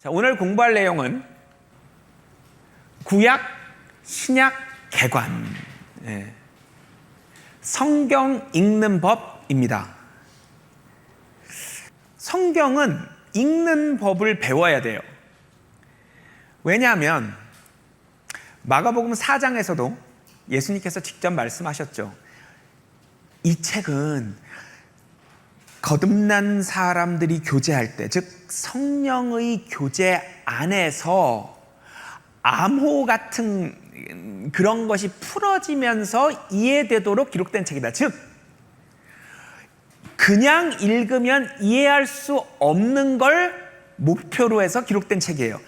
자, 오늘 공부할 내용은 구약, 신약, 개관, 성경 읽는 법입니다. 성경은 읽는 법을 배워야 돼요. 왜냐하면 마가복음 4장에서도 예수님께서 직접 말씀하셨죠. 이 책은 거듭난 사람들이 교제할 때, 즉 성령의 교제 안에서 암호 같은 그런 것이 풀어지면서 이해되도록 기록된 책이다. 즉 그냥 읽으면 이해할 수 없는 걸 목표로 해서 기록된 책이에요.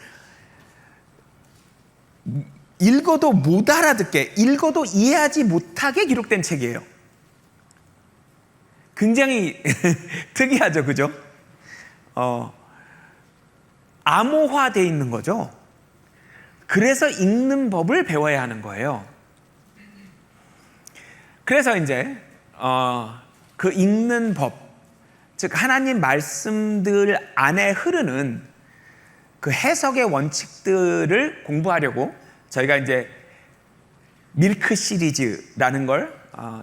읽어도 못 알아듣게, 읽어도 이해하지 못하게 기록된 책이에요. 굉장히 특이하죠, 그죠? 암호화되어 있는 거죠. 그래서 읽는 법을 배워야 하는 거예요. 그래서 이제 그 읽는 법, 즉 하나님 말씀들 안에 흐르는 그 해석의 원칙들을 공부하려고 저희가 이제 밀크 시리즈라는 걸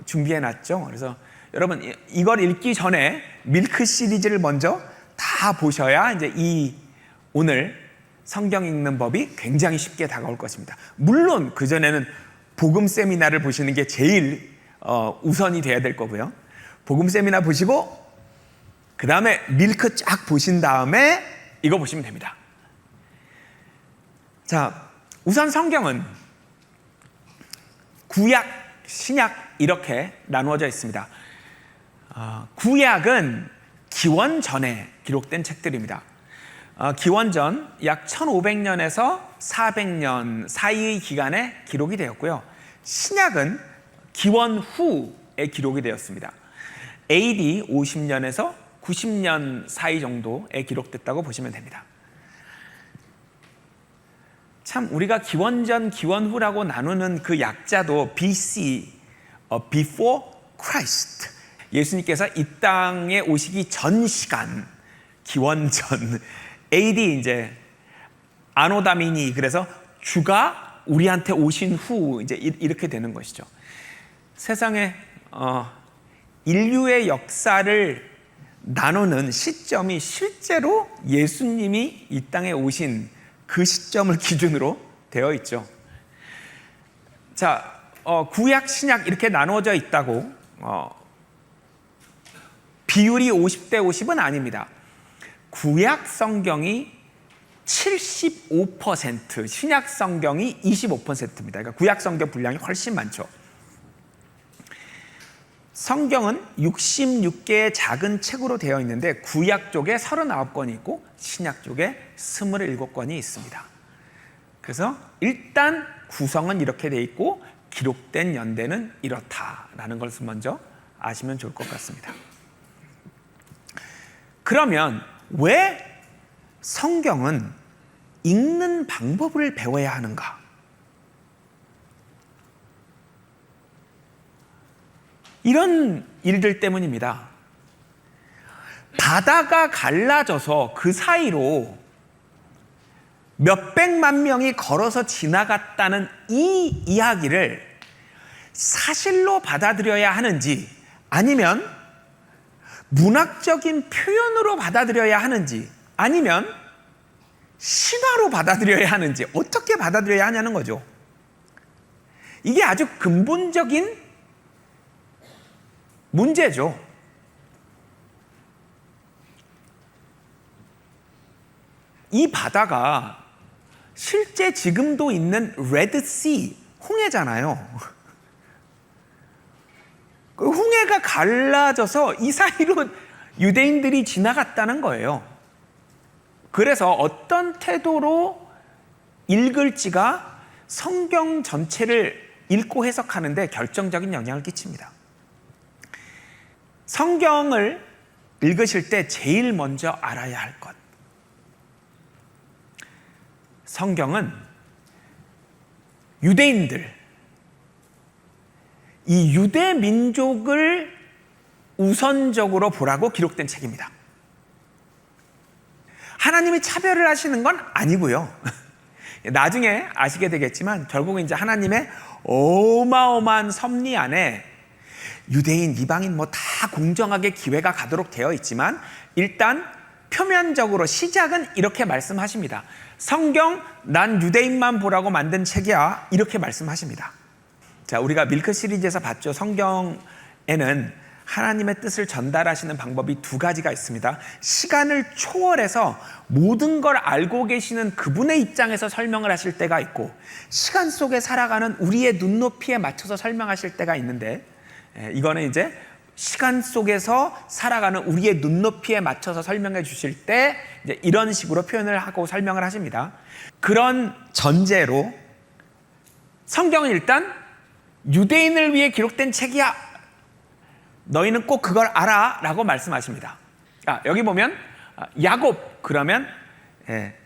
준비해 놨죠. 그래서 여러분 이걸 읽기 전에 밀크 시리즈를 먼저 다 보셔야 이제 이 오늘 성경 읽는 법이 굉장히 쉽게 다가올 것입니다. 물론 그 전에는 복음 세미나를 보시는 게 제일 우선이 돼야 될 거고요. 복음 세미나 보시고 그 다음에 밀크 쫙 보신 다음에 이거 보시면 됩니다. 자, 우선 성경은 구약, 신약 이렇게 나누어져 있습니다. 구약은 기원 전에 기록된 책들입니다. 기원 전 약 1500년에서 400년 사이의 기간에 기록이 되었고요. 신약은 기원 후에 기록이 되었습니다. AD 50년에서 90년 사이 정도에 기록됐다고 보시면 됩니다. 참 우리가 기원 전, 기원 후라고 나누는 그 약자도 BC, Before Christ, 예수님께서 이 땅에 오시기 전 시간, 기원 전, AD 이제 아노 다미니, 그래서 주가 우리한테 오신 후 이제 이렇게 되는 것이죠. 세상에 인류의 역사를 나누는 시점이 실제로 예수님이 이 땅에 오신 그 시점을 기준으로 되어 있죠. 자, 구약, 신약 이렇게 나누어져 있다고 비율이 50대 50은 아닙니다. 구약 성경이 75%, 신약 성경이 25%입니다. 그러니까 구약 성경 분량이 훨씬 많죠. 성경은 66개의 작은 책으로 되어 있는데 구약 쪽에 39권이 있고 신약 쪽에 27권이 있습니다. 그래서 일단 구성은 이렇게 되어 있고 기록된 연대는 이렇다라는 것을 먼저 아시면 좋을 것 같습니다. 그러면 왜 성경은 읽는 방법을 배워야 하는가? 이런 일들 때문입니다. 바다가 갈라져서 그 사이로 몇백만 명이 걸어서 지나갔다는 이 이야기를 사실로 받아들여야 하는지 아니면 문학적인 표현으로 받아들여야 하는지 아니면 신화로 받아들여야 하는지 어떻게 받아들여야 하냐는 거죠. 이게 아주 근본적인 문제죠. 이 바다가 실제 지금도 있는 레드씨, 홍해잖아요. 그 홍해가 갈라져서 이 사이로 유대인들이 지나갔다는 거예요. 그래서 어떤 태도로 읽을지가 성경 전체를 읽고 해석하는데 결정적인 영향을 끼칩니다. 성경을 읽으실 때 제일 먼저 알아야 할 것. 성경은 유대인들, 이 유대 민족을 우선적으로 보라고 기록된 책입니다. 하나님이 차별을 하시는 건 아니고요. 나중에 아시게 되겠지만 결국은 이제 하나님의 어마어마한 섭리 안에 유대인, 이방인 뭐 다 공정하게 기회가 가도록 되어 있지만 일단 표면적으로 시작은 이렇게 말씀하십니다. 성경 난 유대인만 보라고 만든 책이야, 이렇게 말씀하십니다. 자, 우리가 밀크 시리즈에서 봤죠. 성경에는 하나님의 뜻을 전달하시는 방법이 두 가지가 있습니다. 시간을 초월해서 모든 걸 알고 계시는 그분의 입장에서 설명을 하실 때가 있고, 시간 속에 살아가는 우리의 눈높이에 맞춰서 설명하실 때가 있는데, 이거는 이제 시간 속에서 살아가는 우리의 눈높이에 맞춰서 설명해 주실 때 이제 이런 식으로 표현을 하고 설명을 하십니다. 그런 전제로 성경은 일단 유대인을 위해 기록된 책이야, 너희는 꼭 그걸 알아 라고 말씀하십니다. 여기 보면 야곱, 그러면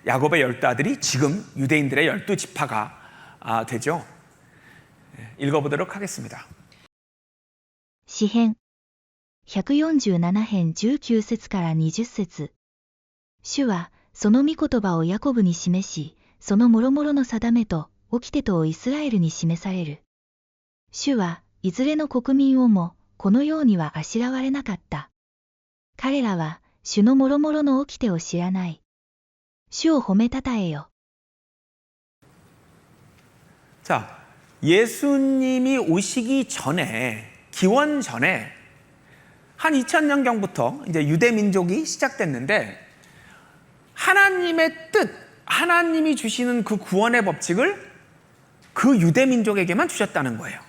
야곱의 12아들이 지금 유대인들의 12지파가 되죠. 읽어보도록 하겠습니다. 詩編147編19節から20節。主はその御言葉をヤコブに示し、その諸々の定めと掟とをイスラエルに示される。主はいずれの国民をもこのようにはあしらわれなかった。彼らは主の諸々の掟を知らない。主を褒めたたえよ。 자, 예수님이 오시기 전에, 기원 전에 한 2000년경부터 이제 유대 민족이 시작됐는데, 하나님의 뜻, 하나님이 주시는 그 구원의 법칙을 그 유대 민족에게만 주셨다는 거예요.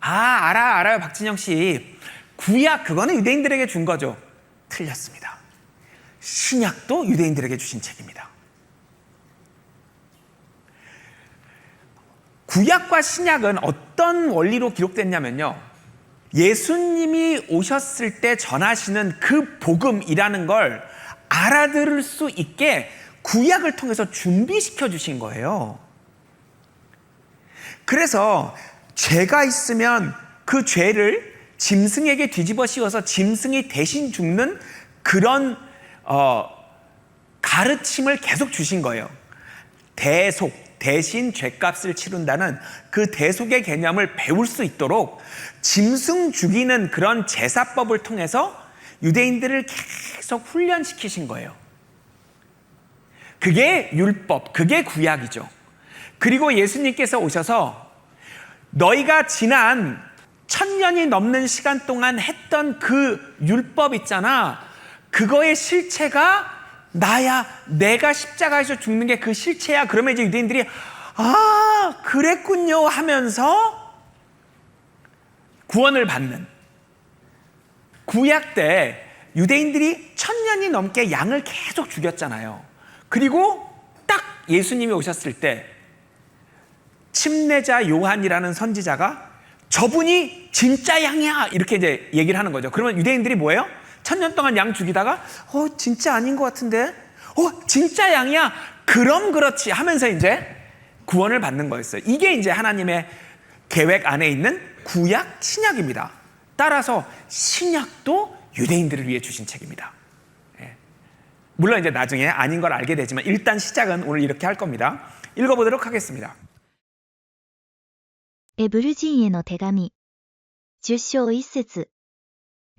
알아요, 박진영 씨. 구약, 그거는 유대인들에게 준 거죠. 틀렸습니다. 신약도 유대인들에게 주신 책입니다. 구약과 신약은 어떤 원리로 기록됐냐면요, 예수님이 오셨을 때 전하시는 그 복음이라는 걸 알아들을 수 있게 구약을 통해서 준비시켜 주신 거예요. 그래서 죄가 있으면 그 죄를 짐승에게 뒤집어 씌워서 짐승이 대신 죽는 그런 가르침을 계속 주신 거예요. 대속, 대신 죄값을 치른다는 그 대속의 개념을 배울 수 있도록 짐승 죽이는 그런 제사법을 통해서 유대인들을 계속 훈련시키신 거예요. 그게 율법, 그게 구약이죠. 그리고 예수님께서 오셔서 너희가 지난 1000년이 넘는 시간 동안 했던 그 율법 있잖아, 그거의 실체가 나야, 내가 십자가에서 죽는 게 그 실체야. 그러면 이제 유대인들이 그랬군요 하면서 구원을 받는. 구약 때 유대인들이 1000년이 넘게 양을 계속 죽였잖아요. 그리고 딱 예수님이 오셨을 때 침례자 요한이라는 선지자가 저분이 진짜 양이야 이렇게 이제 얘기를 하는 거죠. 그러면 유대인들이 뭐예요? 1000년 동안 양 죽이다가 진짜 아닌 것 같은데, 진짜 양이야, 그럼 그렇지 하면서 이제 구원을 받는 거였어요. 이게 이제 하나님의 계획 안에 있는 구약, 신약입니다. 따라서 신약도 유대인들을 위해 주신 책입니다. 물론 이제 나중에 아닌 걸 알게 되지만 일단 시작은 오늘 이렇게 할 겁니다. 읽어보도록 하겠습니다. エブル人への手紙10章1節。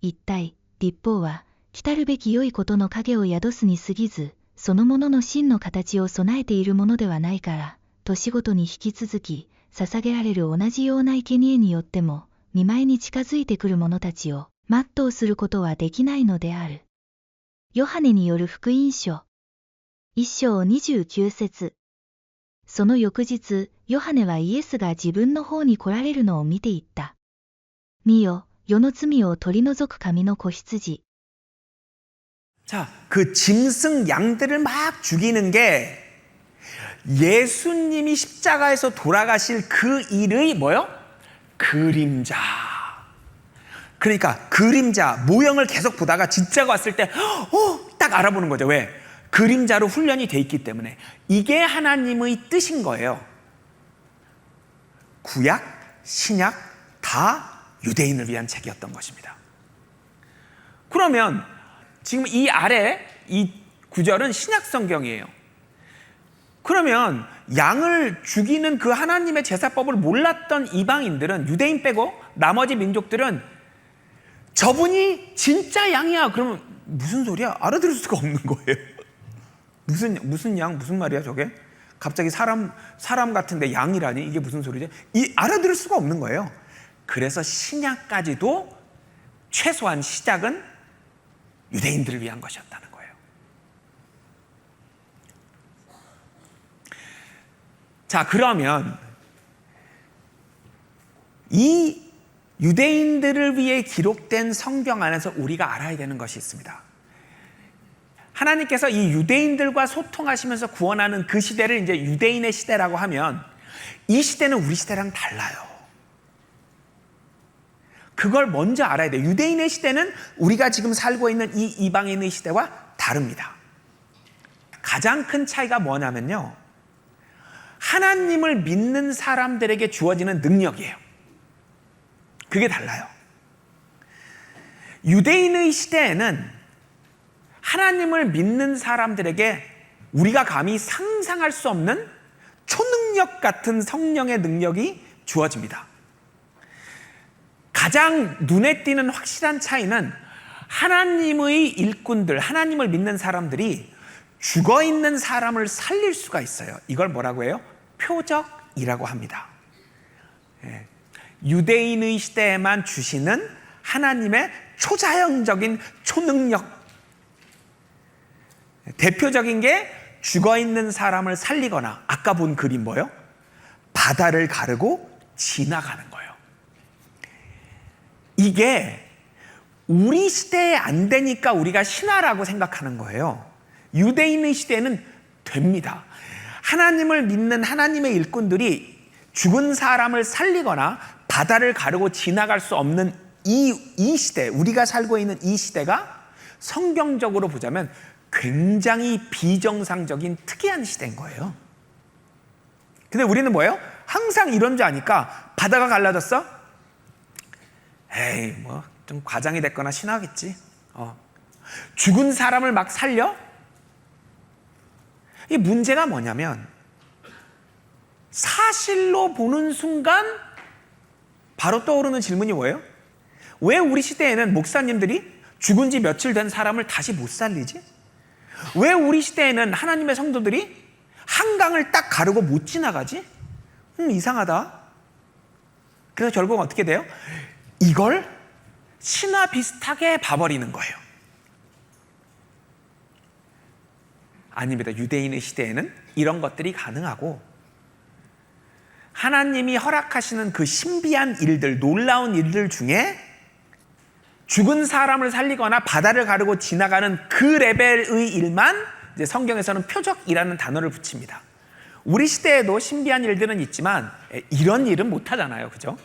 一体律法は来るべき良いことの影を宿すに過ぎず、そのものの真の形を備えているものではないから、年ごとに引き続き捧げられる同じような生贄によっても御前に近づいてくる者たちを全うすることはできないのである。ヨハネによる福音書1章29節。その翌日、ヨハネはイエスが自分の方に来られるのを見て言った。見よ、世の罪を取り除く神の子羊。 자, 그 짐승 양들을 막 죽이는 게 예수님이 십자가에서 돌아가실 그 일의 뭐요? 그림자. 그러니까 그림자, 모형을 계속 보다가 진짜가 왔을 때 딱 알아보는 거죠. 왜? 그림자로 훈련이 돼 있기 때문에. 이게 하나님의 뜻인 거예요. 구약, 신약 다 유대인을 위한 책이었던 것입니다. 그러면 지금 이 아래 이 구절은 신약 성경이에요. 그러면 양을 죽이는 그 하나님의 제사법을 몰랐던 이방인들은, 유대인 빼고 나머지 민족들은 저분이 진짜 양이야 그러면 무슨 소리야? 알아들을 수가 없는 거예요. 무슨 양, 무슨 말이야 저게? 갑자기 사람 같은데 양이라니? 이게 무슨 소리지? 알아들을 수가 없는 거예요. 그래서 신약까지도 최소한 시작은 유대인들을 위한 것이었다는 거예요. 자, 그러면 이 유대인들을 위해 기록된 성경 안에서 우리가 알아야 되는 것이 있습니다. 하나님께서 이 유대인들과 소통하시면서 구원하는 그 시대를 이제 유대인의 시대라고 하면, 이 시대는 우리 시대랑 달라요. 그걸 먼저 알아야 돼요. 유대인의 시대는 우리가 지금 살고 있는 이 이방인의 시대와 다릅니다. 가장 큰 차이가 뭐냐면요, 하나님을 믿는 사람들에게 주어지는 능력이에요. 그게 달라요. 유대인의 시대에는 하나님을 믿는 사람들에게 우리가 감히 상상할 수 없는 초능력 같은 성령의 능력이 주어집니다. 가장 눈에 띄는 확실한 차이는, 하나님의 일꾼들, 하나님을 믿는 사람들이 죽어있는 사람을 살릴 수가 있어요. 이걸 뭐라고 해요? 표적이라고 합니다. 유대인의 시대에만 주시는 하나님의 초자연적인 초능력, 대표적인 게 죽어있는 사람을 살리거나, 아까 본 그림 뭐예요? 바다를 가르고 지나가는 거예요. 이게 우리 시대에 안 되니까 우리가 신화라고 생각하는 거예요. 유대인의 시대에는 됩니다. 하나님을 믿는 하나님의 일꾼들이 죽은 사람을 살리거나 바다를 가르고 지나갈 수 없는 이 시대, 우리가 살고 있는 이 시대가 성경적으로 보자면 굉장히 비정상적인 특이한 시대인 거예요. 근데 우리는 뭐예요? 항상 이런 줄 아니까, 바다가 갈라졌어? 에이, 뭐 좀 과장이 됐거나 신화겠지. 죽은 사람을 막 살려? 이 문제가 뭐냐면, 사실로 보는 순간 바로 떠오르는 질문이 뭐예요? 왜 우리 시대에는 목사님들이 죽은 지 며칠 된 사람을 다시 못 살리지? 왜 우리 시대에는 하나님의 성도들이 한강을 딱 가르고 못 지나가지? 이상하다. 그래서 결국 어떻게 돼요? 이걸 신화 비슷하게 봐버리는 거예요. 아닙니다. 유대인의 시대에는 이런 것들이 가능하고, 하나님이 허락하시는 그 신비한 일들, 놀라운 일들 중에 죽은 사람을 살리거나 바다를 가르고 지나가는 그 레벨의 일만 이제 성경에서는 표적이라는 단어를 붙입니다. 우리 시대에도 신비한 일들은 있지만 이런 일은 못하잖아요. 그죠?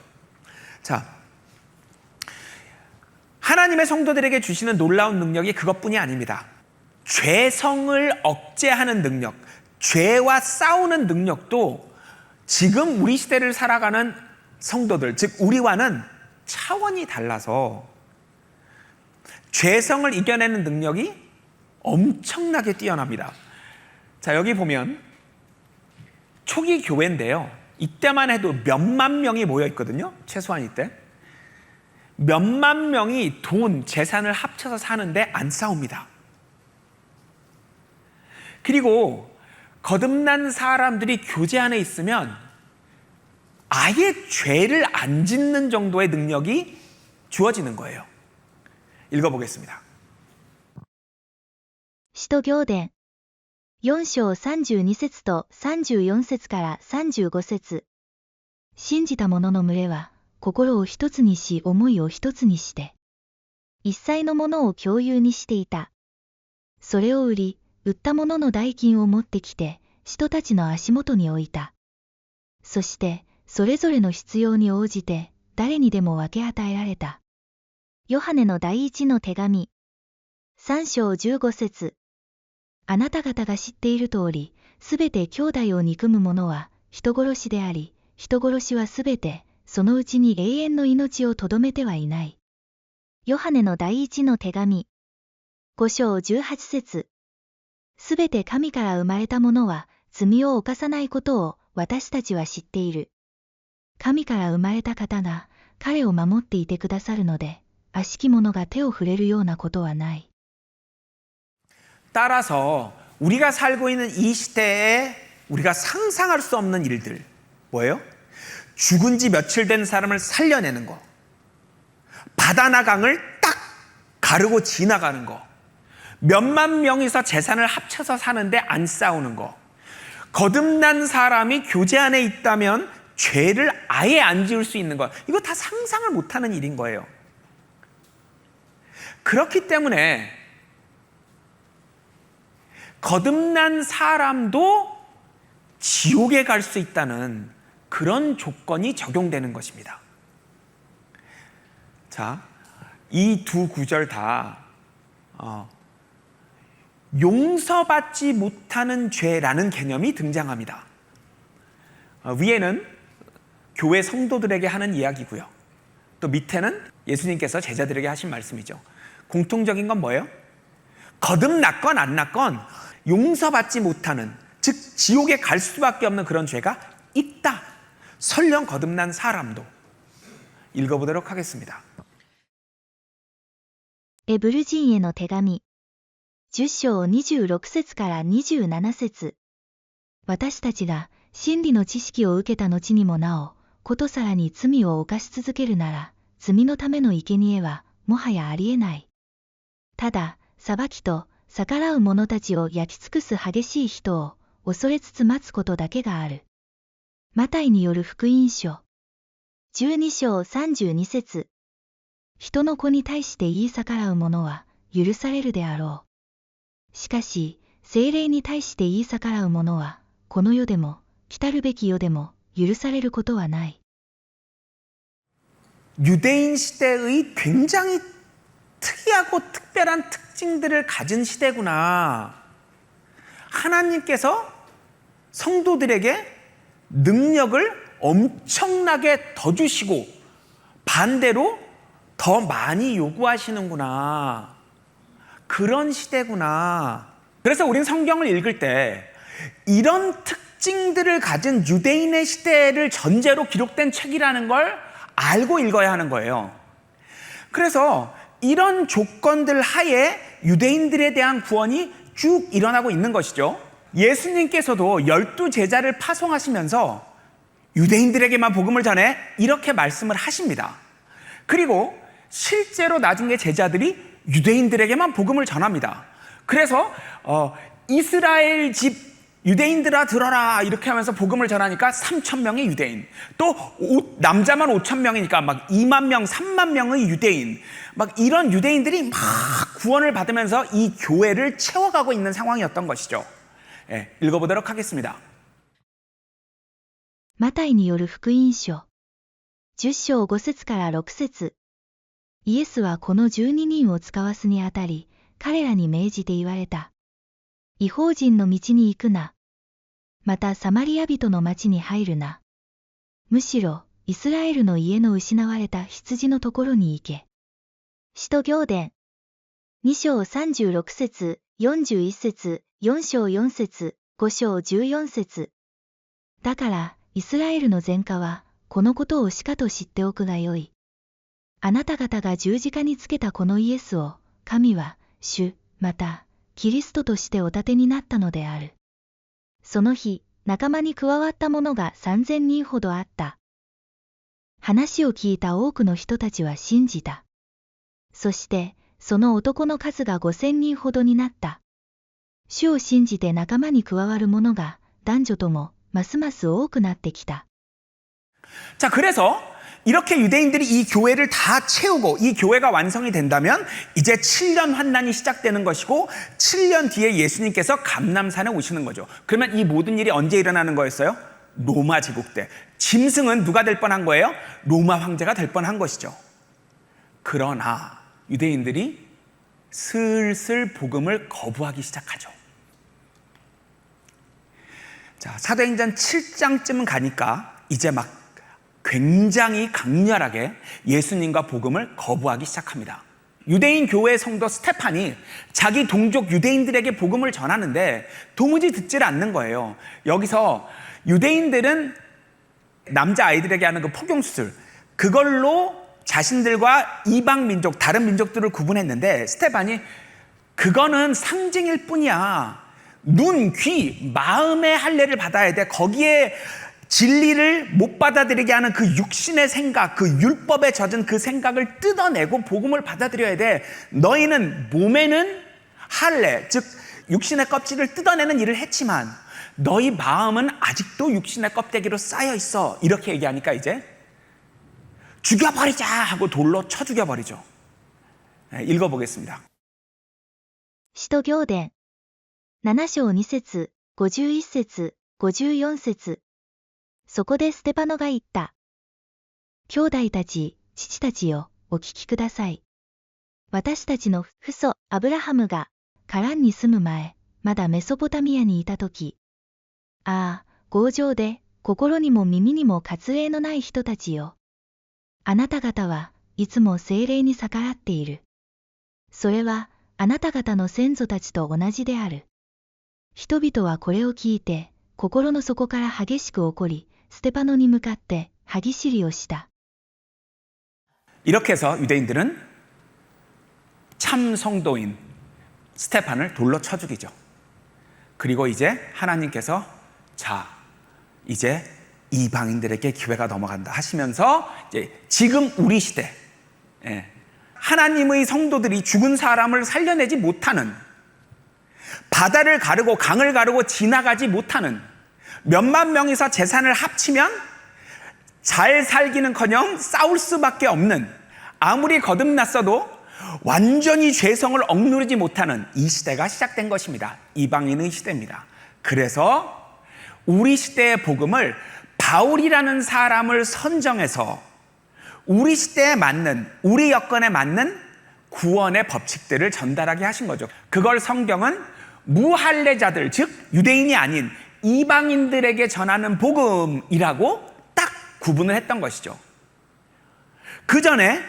자, 하나님의 성도들에게 주시는 놀라운 능력이 그것뿐이 아닙니다. 죄성을 억제하는 능력, 죄와 싸우는 능력도 지금 우리 시대를 살아가는 성도들, 즉 우리와는 차원이 달라서 죄성을 이겨내는 능력이 엄청나게 뛰어납니다. 자, 여기 보면 초기 교회인데요, 이때만 해도 몇만 명이 모여 있거든요. 최소한 이때 몇만 명이 돈, 재산을 합쳐서 사는데 안 싸웁니다. 그리고 거듭난 사람들이 교제 안에 있으면 아예 죄를 안 짓는 정도의 능력이 주어지는 거예요. 읽어보겠습니다. 使徒行伝4章32節と34節から35節。信じた者の群れは心を一つにし、思いを一つにして一切のものを共有にしていた。それを売り、売ったものの代金を持ってきて使徒たちの足元に置いた。そしてそれぞれの必要に応じて誰にでも分け与えられた。ヨハネの第一の手紙3章15節。あなた方が知っている通り、すべて兄弟を憎む者は人殺しであり、人殺しはすべてそのうちに永遠の命をとどめてはいない。ヨハネの第一の手紙5章18節。すべて神から生まれたものは罪を犯さないことを私たちは知っている。神から生まれた方が彼を守っていてくださるので、悪しき者が手を触れるようなことはない。 따라서 우리가 살고 있는 이 시대에 우리가 상상할 수 없는 일들, 뭐예요? 죽은 지 며칠 된 사람을 살려내는 거, 바다나 강을 딱 가르고 지나가는 거, 몇만 명이서 재산을 합쳐서 사는데 안 싸우는 거, 거듭난 사람이 교제 안에 있다면 죄를 아예 안 지을 수 있는 것, 이거 다 상상을 못하는 일인 거예요. 그렇기 때문에 거듭난 사람도 지옥에 갈 수 있다는 그런 조건이 적용되는 것입니다. 자, 이 두 구절 다 용서받지 못하는 죄라는 개념이 등장합니다. 위에는 교회 성도들에게 하는 이야기고요. 또 밑에는 예수님께서 제자들에게 하신 말씀이죠. 공통적인 건 뭐예요? 거듭났건 안 났건 용서받지 못하는, 즉 지옥에 갈 수밖에 없는 그런 죄가 있다. 설령 거듭난 사람도. 읽어보도록 하겠습니다. エブル人への手紙10章26節から27節。私たちが真理の知識を受けた後にもなお、ことさらに罪を犯し続けるなら、罪のための生贄はもはやありえない。ただ、裁きと逆らう者たちを焼き尽くす激しい人を恐れつつ待つことだけがある。マタイによる福音書12章32節。人の子に対して言い逆らう者は許されるであろう。しかし、聖霊に対して言い逆らう者は、この世でも、来たるべき世でも許されることはない。 유대인 시대의 굉장히 특이하고 특별한 특징들을 가진 시대구나. 하나님께서 성도들에게 능력을 엄청나게 더 주시고 반대로 더 많이 요구하시는구나. 그런 시대구나. 그래서 우린 성경을 읽을 때 이런 특징들을 가진 유대인의 시대를 전제로 기록된 책이라는 걸 알고 읽어야 하는 거예요. 그래서 이런 조건들 하에 유대인들에 대한 구원이 쭉 일어나고 있는 것이죠. 예수님께서도 12제자를 파송하시면서 유대인들에게만 복음을 전해 이렇게 말씀을 하십니다. 그리고 실제로 나중에 제자들이 유대인들에게만 복음을 전합니다. 그래서 이스라엘 집 유대인들아 들어라 이렇게 하면서 복음을 전하니까 3,000명의 유대인, 또 남자만 5,000명이니까 막 2만 명, 3만 명의 유대인, 막 이런 유대인들이 막 구원을 받으면서 이 교회를 채워가고 있는 상황이었던 것이죠. 예, 읽어보도록 하겠습니다. マタイによる福音書10章5節から6節。イエスはこの12人を使わすにあたり、彼らに命じて言われた。異邦人の道に行くな。またサマリア人の町に入るな。むしろ、イスラエルの家の失われた羊のところに行け。使徒行伝2章36節、41節、4章4節、5章14節。だから、イスラエルの全家は、このことをしかと知っておくがよい。あなた方が十字架につけたこのイエスを、神は、主、また、キリストとしてお立てになったのである。その日、仲間に加わった者が3000人ほどあった。話を聞いた多くの人たちは信じた。そして、その男の数が5000人ほどになった。主を信じて仲間に加わる者が、男女とも、ますます多くなってきた。 자, 그래서 이렇게 유대인들이 이 교회를 다 채우고 이 교회가 완성이 된다면 이제 7년 환난이 시작되는 것이고 7년 뒤에 예수님께서 감람산에 오시는 거죠. 그러면 이 모든 일이 언제 일어나는 거였어요? 로마 제국 때. 짐승은 누가 될 뻔한 거예요? 로마 황제가 될 뻔한 것이죠. 그러나 유대인들이 슬슬 복음을 거부하기 시작하죠. 자, 사도행전 7장쯤 가니까 이제 막 굉장히 강렬하게 예수님과 복음을 거부하기 시작합니다. 유대인 교회 성도 스테판이 자기 동족 유대인들에게 복음을 전하는데 도무지 듣질 않는 거예요. 여기서 유대인들은 남자아이들에게 하는 그 폭용수술, 그걸로 자신들과 이방 민족, 다른 민족들을 구분했는데 스테판이 그거는 상징일 뿐이야. 눈, 귀, 마음의 할례를 받아야 돼. 거기에 진리를 못 받아들이게 하는 그 육신의 생각, 그 율법에 젖은 그 생각을 뜯어내고 복음을 받아들여야 돼. 너희는 몸에는 할례, 즉 육신의 껍질을 뜯어내는 일을 했지만 너희 마음은 아직도 육신의 껍데기로 쌓여 있어. 이렇게 얘기하니까 이제 죽여버리자 하고 돌로 쳐 죽여버리죠. 읽어보겠습니다. 使徒行伝7章2節51節54節そこでステパノが言った。兄弟たち、父たちよ、お聞きください。私たちの父祖アブラハムがカランに住む前、まだメソポタミアにいたとき、ああ、強情で心にも耳にも割礼のない人たちよ。あなた方はいつも聖霊に逆らっている。それはあなた方の先祖たちと同じである。人々はこれを聞いて、心の底から激しく怒り、ステパノに向かって歯ぎしりをした。 이렇게 해서 유대인들은 참 성도인 스테판을 돌로 쳐 죽이죠. 그리고 이제 하나님께서 자, 이제 이방인들에게 기회가 넘어간다 하시면서 이제 지금 우리 시대, 하나님의 성도들이 죽은 사람을 살려내지 못하는, 바다를 가르고 강을 가르고 지나가지 못하는, 몇만 명이서 재산을 합치면 잘 살기는커녕 싸울 수밖에 없는, 아무리 거듭났어도 완전히 죄성을 억누르지 못하는 이 시대가 시작된 것입니다. 이방인의 시대입니다. 그래서 우리 시대의 복음을 바울이라는 사람을 선정해서 우리 시대에 맞는, 우리 여건에 맞는 구원의 법칙들을 전달하게 하신 거죠. 그걸 성경은 무할례자들, 즉 유대인이 아닌 이방인들에게 전하는 복음이라고 딱 구분을 했던 것이죠. 그 전에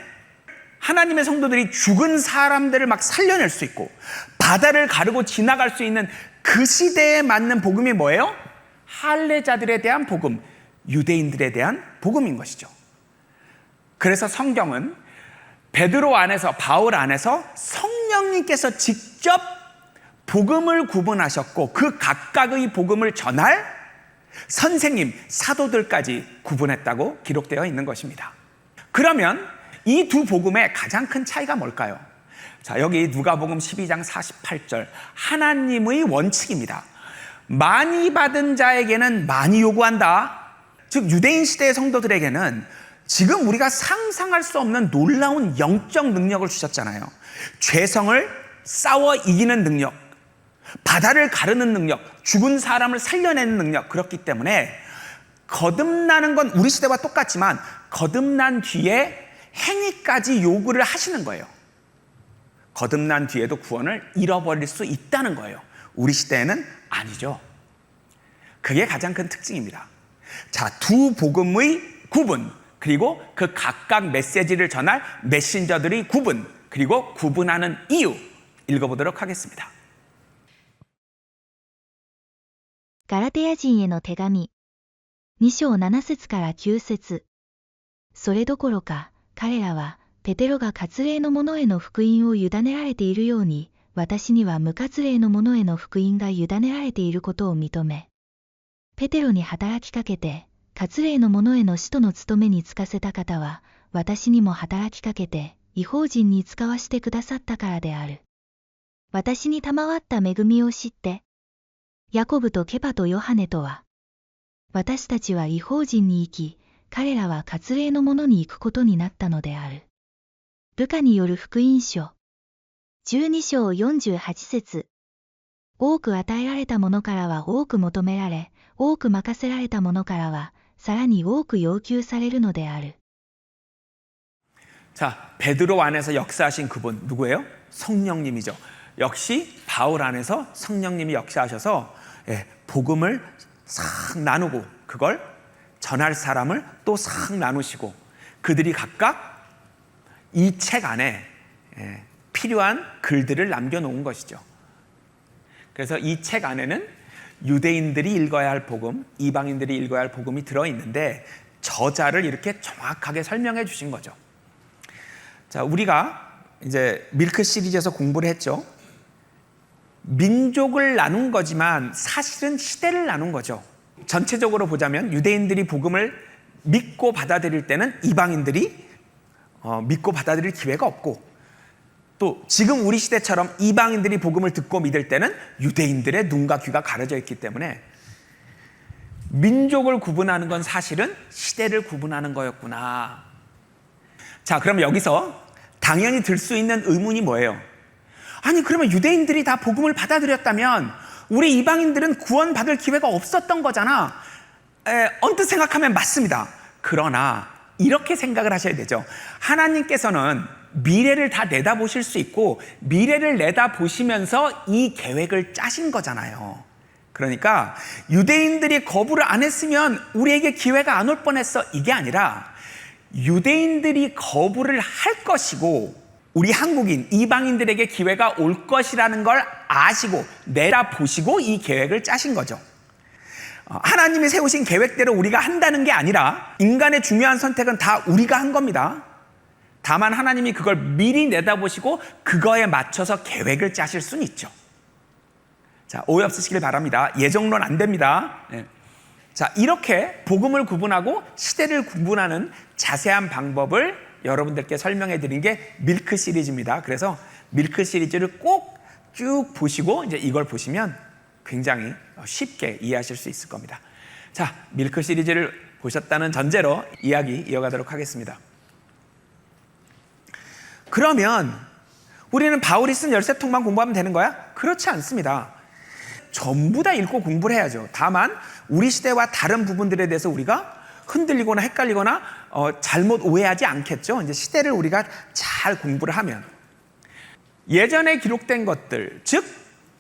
하나님의 성도들이 죽은 사람들을 막 살려낼 수 있고 바다를 가르고 지나갈 수 있는 그 시대에 맞는 복음이 뭐예요? 할례자들에 대한 복음, 유대인들에 대한 복음인 것이죠. 그래서 성경은 베드로 안에서, 바울 안에서 성령님께서 직접 복음을 구분하셨고 그 각각의 복음을 전할 선생님, 사도들까지 구분했다고 기록되어 있는 것입니다. 그러면 이 두 복음의 가장 큰 차이가 뭘까요? 자, 여기 누가복음 12장 48절, 하나님의 원칙입니다. 많이 받은 자에게는 많이 요구한다. 즉 유대인 시대의 성도들에게는 지금 우리가 상상할 수 없는 놀라운 영적 능력을 주셨잖아요. 죄성을 싸워 이기는 능력, 바다를 가르는 능력, 죽은 사람을 살려내는 능력. 그렇기 때문에 거듭나는 건 우리 시대와 똑같지만 거듭난 뒤에 행위까지 요구를 하시는 거예요. 거듭난 뒤에도 구원을 잃어버릴 수 있다는 거예요. 우리 시대에는 아니죠. 그게 가장 큰 특징입니다. 자, 두 복음의 구분, 그리고 그 각각 메시지를 전할 메신저들의 구분, 그리고 구분하는 이유 읽어보도록 하겠습니다. ガラテヤ人への手紙2章7節から9節それどころか彼らはペテロが割礼の者への福音を委ねられているように私には無割礼の者への福音が委ねられていることを認めペテロに働きかけて割礼の者への使徒の務めに就かせた方は私にも働きかけて異邦人に使わしてくださったからである。私に賜った恵みを知ってヤコブとケパとヨハネとは私たちは異邦人に行き彼らは割礼の者に行くことになったのである。ルカによる福音書12章48節多く与えられた者からは多く求められ多く任せられた者からはさらに多く要求されるのである。 자, 베드로 안에서 역사하신 그분 누구예요? 성령님이죠. 역시 바울 안에서 성령님이 역사하셔서 복음을 싹 나누고 그걸 전할 사람을 또 싹 나누시고 그들이 각각 이 책 안에 필요한 글들을 남겨놓은 것이죠. 그래서 이 책 안에는 유대인들이 읽어야 할 복음, 이방인들이 읽어야 할 복음이 들어있는데 저자를 이렇게 정확하게 설명해 주신 거죠. 자, 우리가 이제 밀크 시리즈에서 공부를 했죠. 민족을 나눈 거지만 사실은 시대를 나눈 거죠. 전체적으로 보자면 유대인들이 복음을 믿고 받아들일 때는 이방인들이 믿고 받아들일 기회가 없고, 또 지금 우리 시대처럼 이방인들이 복음을 듣고 믿을 때는 유대인들의 눈과 귀가 가려져 있기 때문에 민족을 구분하는 건 사실은 시대를 구분하는 거였구나. 자, 그럼 여기서 당연히 들 수 있는 의문이 뭐예요? 아니, 그러면 유대인들이 다 복음을 받아들였다면 우리 이방인들은 구원받을 기회가 없었던 거잖아. 언뜻 생각하면 맞습니다. 그러나 이렇게 생각을 하셔야 되죠. 하나님께서는 미래를 다 내다보실 수 있고 미래를 내다보시면서 이 계획을 짜신 거잖아요. 그러니까 유대인들이 거부를 안 했으면 우리에게 기회가 안 올 뻔했어, 이게 아니라 유대인들이 거부를 할 것이고 우리 한국인, 이방인들에게 기회가 올 것이라는 걸 아시고 내다보시고 이 계획을 짜신 거죠. 하나님이 세우신 계획대로 우리가 한다는 게 아니라 인간의 중요한 선택은 다 우리가 한 겁니다. 다만 하나님이 그걸 미리 내다보시고 그거에 맞춰서 계획을 짜실 수는 있죠. 자, 오해 없으시길 바랍니다. 예정론 안 됩니다. 자, 이렇게 복음을 구분하고 시대를 구분하는 자세한 방법을 여러분들께 설명해 드린 게 밀크 시리즈입니다. 그래서 밀크 시리즈를 꼭 쭉 보시고 이제 이걸 보시면 굉장히 쉽게 이해하실 수 있을 겁니다. 자, 밀크 시리즈를 보셨다는 전제로 이야기 이어가도록 하겠습니다. 그러면 우리는 바울이 쓴 13통만 공부하면 되는 거야? 그렇지 않습니다. 전부 다 읽고 공부를 해야죠. 다만 우리 시대와 다른 부분들에 대해서 우리가 흔들리거나 헷갈리거나 잘못 오해하지 않겠죠. 이제 시대를 우리가 잘 공부를 하면 예전에 기록된 것들, 즉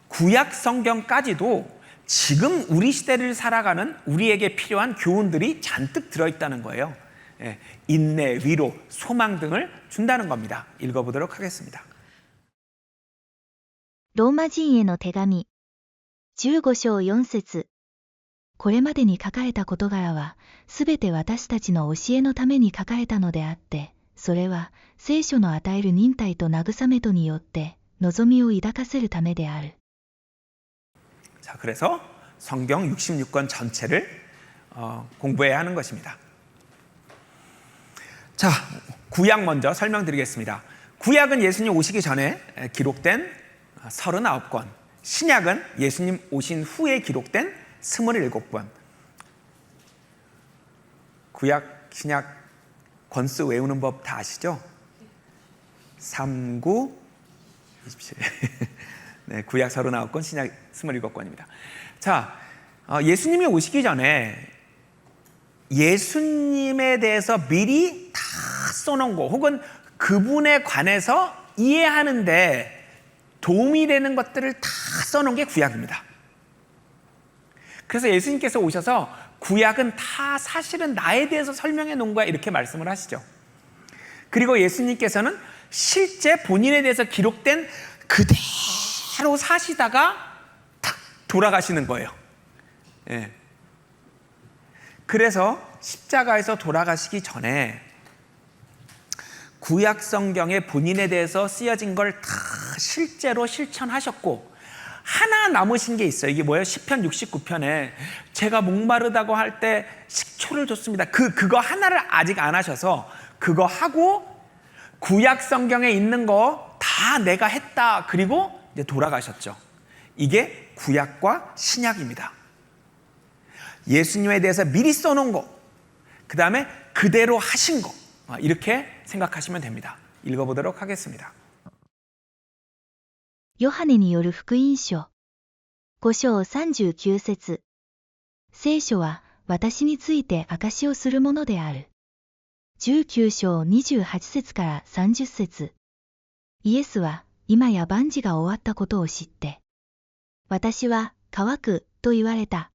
구약 성경까지도 지금 우리 시대를 살아가는 우리에게 필요한 교훈들이 잔뜩 들어있다는 거예요. 인내, 위로, 소망 등을 준다는 겁니다. 읽어보도록 하겠습니다. ローマ人への手紙15章4節これまでに書かれた事柄は、すべて私たちの教えのために書かれたのであって、それは聖書の与える忍耐と慰めとによって望みを抱かせるためである。 자, 그래서 성경 66권 전체를 공부해야 하는 것입니다. 자, 구약 먼저 설명드리겠습니다. 구약은 예수님 오시기 전에 기록된 39권, 신약은 예수님 오신 후에 기록된 27권. 구약, 신약 권수 외우는 법 다 아시죠? 3, 9, 27. 네, 구약 39권, 신약 27권입니다. 자, 예수님이 오시기 전에 예수님에 대해서 미리 다 써놓은 거 혹은 그분에 관해서 이해하는데 도움이 되는 것들을 다 써놓은 게 구약입니다. 그래서 예수님께서 오셔서 구약은 다 사실은 나에 대해서 설명해 놓은 거야 이렇게 말씀을 하시죠. 그리고 예수님께서는 실제 본인에 대해서 기록된 그대로 사시다가 탁 돌아가시는 거예요. 예. 그래서 십자가에서 돌아가시기 전에 구약 성경에 본인에 대해서 쓰여진 걸 다 실제로 실천하셨고 하나 남으신 게 있어요. 이게 뭐예요? 시편 69편에 제가 목마르다고 할 때 식초를 줬습니다. 그거 하나를 아직 안 하셔서 그거 하고 구약 성경에 있는 거 다 내가 했다. 그리고 이제 돌아가셨죠. 이게 구약과 신약입니다. 예수님에 대해서 미리 써놓은 거, 그 다음에 그대로 하신 거, 이렇게 생각하시면 됩니다. 읽어보도록 하겠습니다. ヨハネによる福音書5章39節聖書は私について証しをするものである。19章28節から30節イエスは今や万事が終わったことを知って、私は乾くと言われた。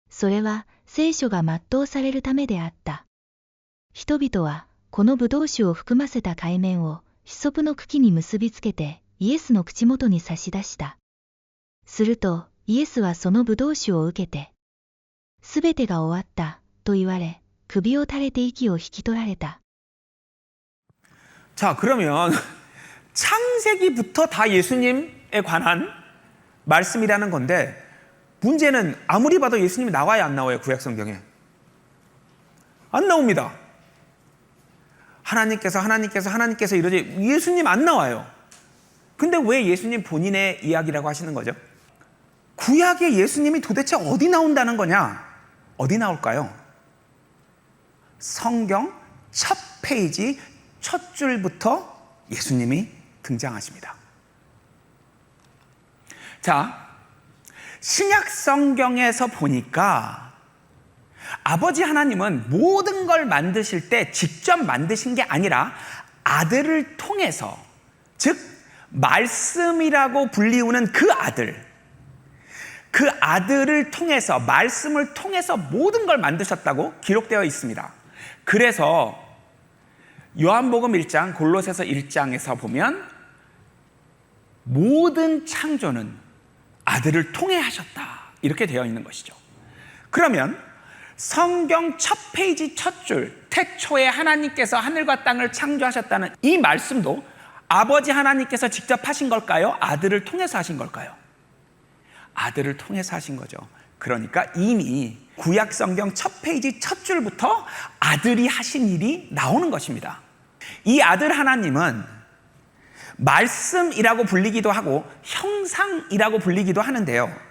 それは聖書が全うされるためであった。人々はこの葡萄酒を含ませた海面をヒソプの茎に結びつけてイエスの口元に差し出した。するとイエスはそのブドウ酒を受けて、すべてが終わったと言われ、首を垂れて息を引き取られた。 자, 그러면 창세기부터 다 예수님에 관한 말씀이라는 건데, 문제는 아무리 봐도 예수님이 나와요, 안 나와요? 구약 성경에 안 나옵니다. 하나님께서 이러지 예수님 안 나와요. 근데 왜 예수님 본인의 이야기라고 하시는 거죠? 구약에 예수님이 도대체 어디 나온다는 거냐? 어디 나올까요? 성경 첫 페이지 첫 줄부터 예수님이 등장하십니다. 자, 신약 성경에서 보니까 아버지 하나님은 모든 걸 만드실 때 직접 만드신 게 아니라 아들을 통해서, 즉 말씀이라고 불리우는 그 아들을 통해서, 말씀을 통해서 모든 걸 만드셨다고 기록되어 있습니다. 그래서 요한복음 1장, 골로새서 1장에서 보면 모든 창조는 아들을 통해 하셨다, 이렇게 되어 있는 것이죠. 그러면 성경 첫 페이지 첫 줄, 태초에 하나님께서 하늘과 땅을 창조하셨다는 이 말씀도 아버지 하나님께서 직접 하신 걸까요? 아들을 통해서 하신 걸까요? 아들을 통해서 하신 거죠. 그러니까 이미 구약 성경 첫 페이지 첫 줄부터 아들이 하신 일이 나오는 것입니다. 이 아들 하나님은 말씀이라고 불리기도 하고 형상이라고 불리기도 하는데요,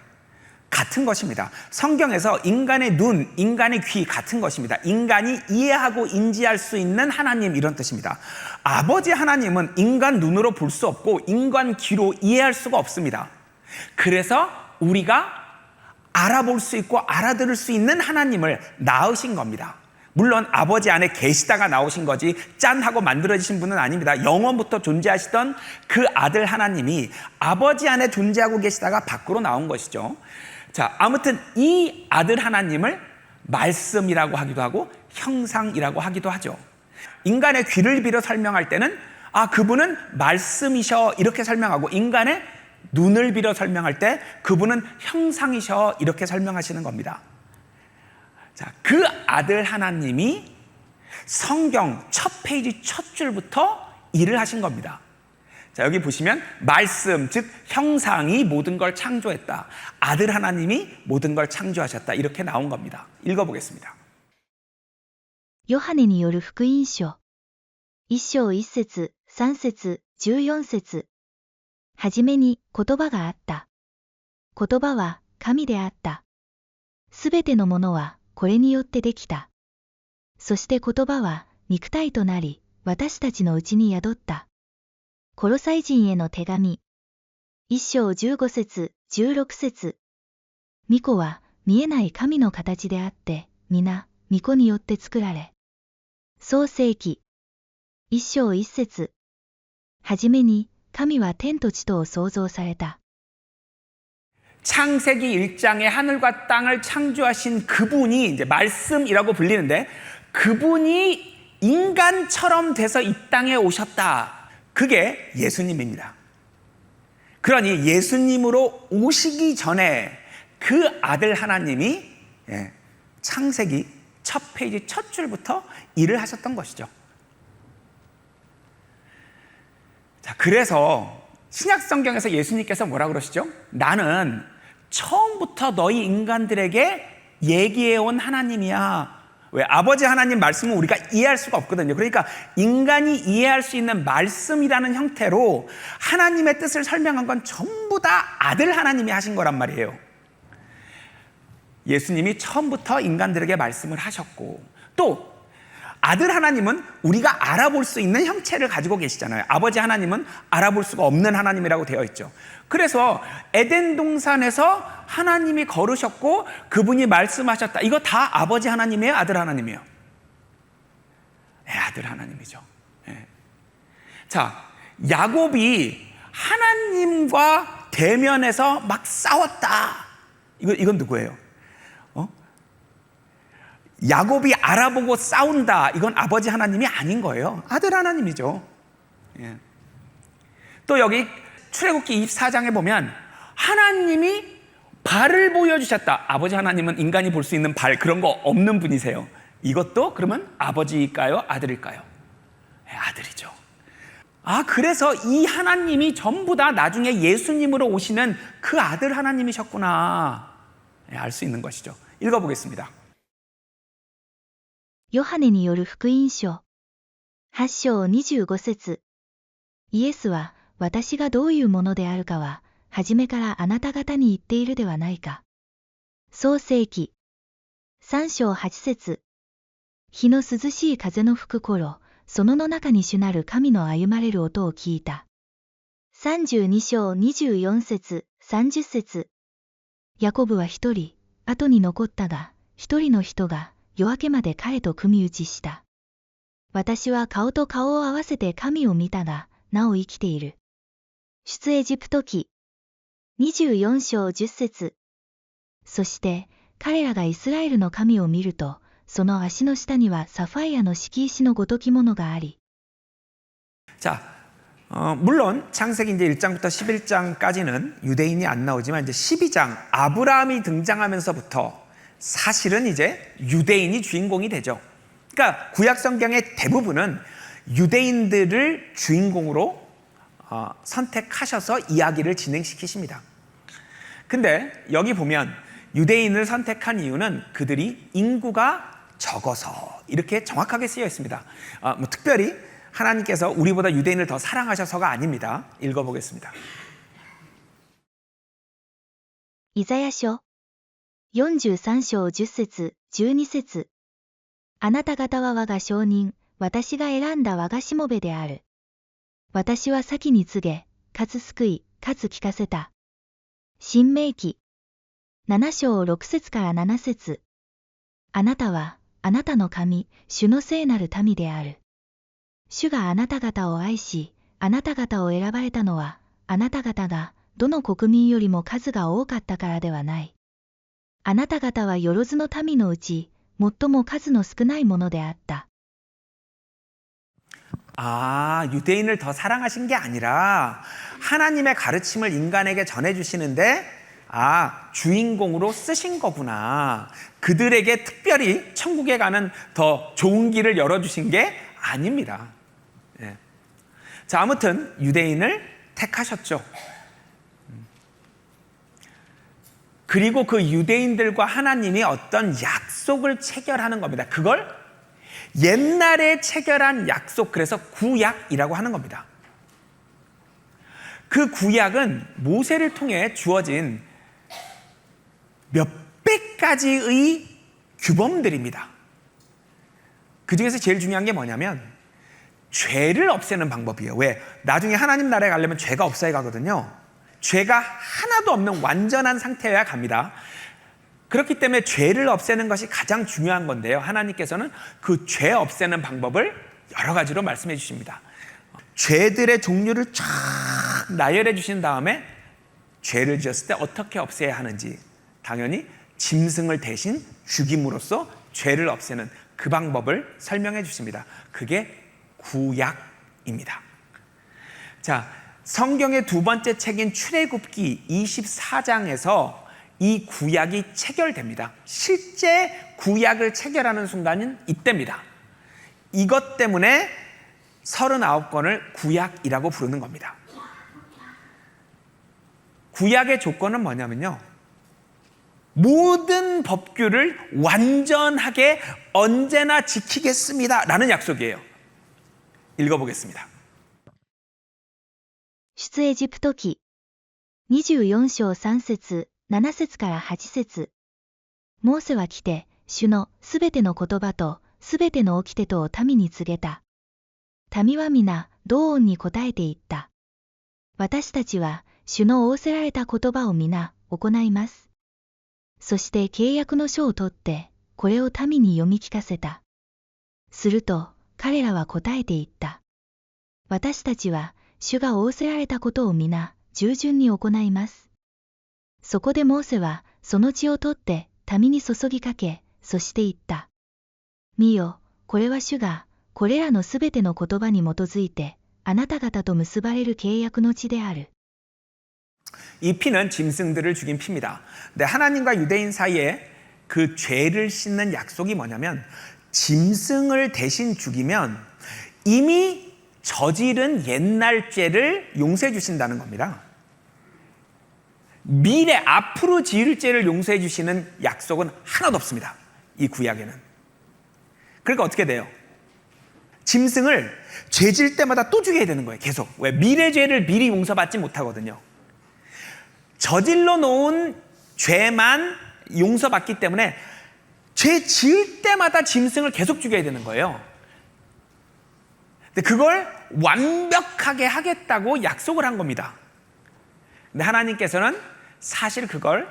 같은 것입니다. 성경에서 인간의 눈, 인간의 귀 같은 것입니다. 인간이 이해하고 인지할 수 있는 하나님, 이런 뜻입니다. 아버지 하나님은 인간 눈으로 볼 수 없고 인간 귀로 이해할 수가 없습니다. 그래서 우리가 알아볼 수 있고 알아들을 수 있는 하나님을 낳으신 겁니다. 물론 아버지 안에 계시다가 나오신 거지 짠 하고 만들어지신 분은 아닙니다. 영원부터 존재하시던 그 아들 하나님이 아버지 안에 존재하고 계시다가 밖으로 나온 것이죠. 자, 아무튼 이 아들 하나님을 말씀이라고 하기도 하고 형상이라고 하기도 하죠. 인간의 귀를 빌어 설명할 때는 그분은 말씀이셔, 이렇게 설명하고, 인간의 눈을 빌어 설명할 때 그분은 형상이셔, 이렇게 설명하시는 겁니다. 자, 그 아들 하나님이 성경 첫 페이지 첫 줄부터 일을 하신 겁니다. 자, 여기 보시면 말씀, 즉 형상이 모든 걸 창조했다, 아들 하나님이 모든 걸 창조하셨다, 이렇게 나온 겁니다. 읽어보겠습니다. ヨハネによる福音書。1章1節、3節、14節。はじめに言葉があった。言葉は神であった。すべてのものはこれによってできた。そして言葉は肉体となり、私たちのうちに宿った。コロサイ人への手紙。1章15節、16節。御子は見えない神の形であって、皆、御子によって作られ。創世記。1章1節。はじめに、神は天と地とを創造された。 창세기 1장에 하늘과 땅을 창조하신 그분이 이제 말씀이라고 불리는데, 그분이 인간처럼 돼서 이 땅에 오셨다. 그게 예수님입니다. 그러니 예수님으로 오시기 전에 그 아들 하나님이 창세기 첫 페이지 첫 줄부터 일을 하셨던 것이죠. 자, 그래서 신약 성경에서 예수님께서 뭐라 그러시죠? 나는 처음부터 너희 인간들에게 얘기해온 하나님이야. 왜? 아버지 하나님 말씀은 우리가 이해할 수가 없거든요. 그러니까 인간이 이해할 수 있는 말씀이라는 형태로 하나님의 뜻을 설명한 건 전부 다 아들 하나님이 하신 거란 말이에요. 예수님이 처음부터 인간들에게 말씀을 하셨고, 또 아들 하나님은 우리가 알아볼 수 있는 형체를 가지고 계시잖아요. 아버지 하나님은 알아볼 수가 없는 하나님이라고 되어 있죠. 그래서 에덴 동산에서 하나님이 걸으셨고 그분이 말씀하셨다. 이거 다 아버지 하나님이에요? 아들 하나님이에요? 네, 아들 하나님이죠. 네. 자, 야곱이 하나님과 대면해서 막 싸웠다. 이건 누구예요? 야곱이 알아보고 싸운다. 이건 아버지 하나님이 아닌 거예요. 아들 하나님이죠. 예. 또 여기 출애굽기 24장에 보면 하나님이 발을 보여주셨다. 아버지 하나님은 인간이 볼 수 있는 발 그런 거 없는 분이세요. 이것도 그러면 아버지일까요? 아들일까요? 네, 아들이죠. 그래서 이 하나님이 전부 다 나중에 예수님으로 오시는 그 아들 하나님이셨구나. 네, 알 수 있는 것이죠. 읽어보겠습니다. ヨハネによる福音書8章25節イエスは私がどういうものであるかは初めからあなた方に言っているではないか。創世記3章8節日の涼しい風の吹く頃、その中に主なる神の歩まれる音を聞いた。32章24節30節ヤコブは一人、後に残ったが、一人の人が夜明けまで彼と組打ちした。私は顔と顔を合わせて神を見たが、なお生きている。出エジプト記24章10節そして彼らがイスラエルの神を見ると、その足の下にはサファイアの敷石のごときものがあり。 자, 물론 창세기 이제 1장부터 11장까지는 유대인이 안 나오지만 이제 12장 아브라함이 등장하면서부터 사실은 이제 유대인이 주인공이 되죠. 그러니까 구약 성경의 대부분은 유대인들을 주인공으로 선택하셔서 이야기를 진행시키십니다. 근데 여기 보면 유대인을 선택한 이유는 그들이 인구가 적어서 이렇게 정확하게 쓰여 있습니다. 특별히 하나님께서 우리보다 유대인을 더 사랑하셔서가 아닙니다. 읽어보겠습니다. イザヤ書43章10節12節あなた方は我が証人、私が選んだ我がしもべである。私は先に告げ、かつ救い、かつ聞かせた。新明記7章6節から7節あなたは、あなたの神、主の聖なる民である。主があなた方を愛し、あなた方を選ばれたのは、あなた方が、どの国民よりも数が多かったからではない。あなた方はよろずの民のうち、最も数の少ないものであった。 유대인을 더 사랑하신 게 아니라 하나님의 가르침을 인간에게 전해주시는데 주인공으로 쓰신 거구나. 그들에게 특별히 천국에 가는 더 좋은 길을 열어주신 게 아닙니다. 예. 자, 아무튼 유대인을 택하셨죠. 그리고 그 유대인들과 하나님이 어떤 약속을 체결하는 겁니다. 그걸 옛날에 체결한 약속, 그래서 구약이라고 하는 겁니다. 그 구약은 모세를 통해 주어진 몇백 가지의 규범들입니다. 그 중에서 제일 중요한 게 뭐냐면 죄를 없애는 방법이에요. 왜? 나중에 하나님 나라에 가려면 죄가 없어야 가거든요. 죄가 하나도 없는 완전한 상태여야 갑니다. 그렇기 때문에 죄를 없애는 것이 가장 중요한 건데요. 하나님께서는 그 죄 없애는 방법을 여러 가지로 말씀해 주십니다. 죄들의 종류를 쫙 나열해 주신 다음에 죄를 지었을 때 어떻게 없애야 하는지 당연히 짐승을 대신 죽임으로써 죄를 없애는 그 방법을 설명해 주십니다. 그게 구약입니다. 자, 성경의 두 번째 책인 출애굽기 24장에서 이 구약이 체결됩니다. 실제 구약을 체결하는 순간은 이때입니다. 이것 때문에 39권을 구약이라고 부르는 겁니다. 구약의 조건은 뭐냐면요. 모든 법규를 완전하게 언제나 지키겠습니다. 라는 약속이에요. 읽어보겠습니다. 出エジプト記24章3節7節から8節モーセは来て、主のすべての言葉とすべての掟とを民に告げた。民は皆、同音に答えていった。私たちは、主の仰せられた言葉を皆、行います。そして契約の書を取って、これを民に読み聞かせた。すると、彼らは答えていった。私たちは、主が仰せられたことを皆、従順に行います。そこでモーセは、その血を取って、民に注ぎかけ、そして言った。見よ、これは主が、これらのすべての言葉に基づいて、あなた方と結ばれる契約の地である。 이 피는 짐승들을 죽인 피입니다. 근데 하나님과 유대인 사이에 그 죄를 씻는 약속이 뭐냐면 짐승을 대신 죽이면 이미 저지른 옛날 죄를 용서해 주신다는 겁니다. 미래 앞으로 지을 죄를 용서해 주시는 약속은 하나도 없습니다. 이 구약에는. 그러니까 어떻게 돼요? 짐승을 죄질 때마다 또 죽여야 되는 거예요. 계속. 왜? 미래 죄를 미리 용서받지 못하거든요. 저질러 놓은 죄만 용서받기 때문에 죄 지을 때마다 짐승을 계속 죽여야 되는 거예요. 근데 그걸 완벽하게 하겠다고 약속을 한 겁니다. 근데 하나님께서는 사실 그걸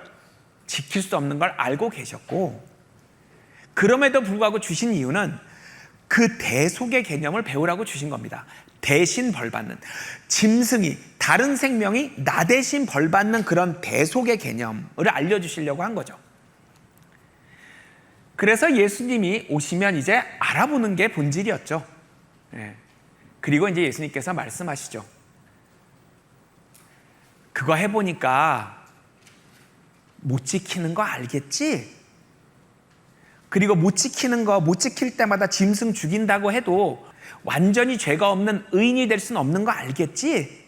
지킬 수 없는 걸 알고 계셨고, 그럼에도 불구하고 주신 이유는 그 대속의 개념을 배우라고 주신 겁니다. 대신 벌받는, 짐승이, 다른 생명이 나 대신 벌받는 그런 대속의 개념을 알려주시려고 한 거죠. 그래서 예수님이 오시면 이제 알아보는 게 본질이었죠. 그리고 이제 예수님께서 말씀하시죠. 그거 해보니까 못 지키는 거 알겠지? 그리고 못 지키는 거, 못 지킬 때마다 짐승 죽인다고 해도 완전히 죄가 없는 의인이 될 수는 없는 거 알겠지?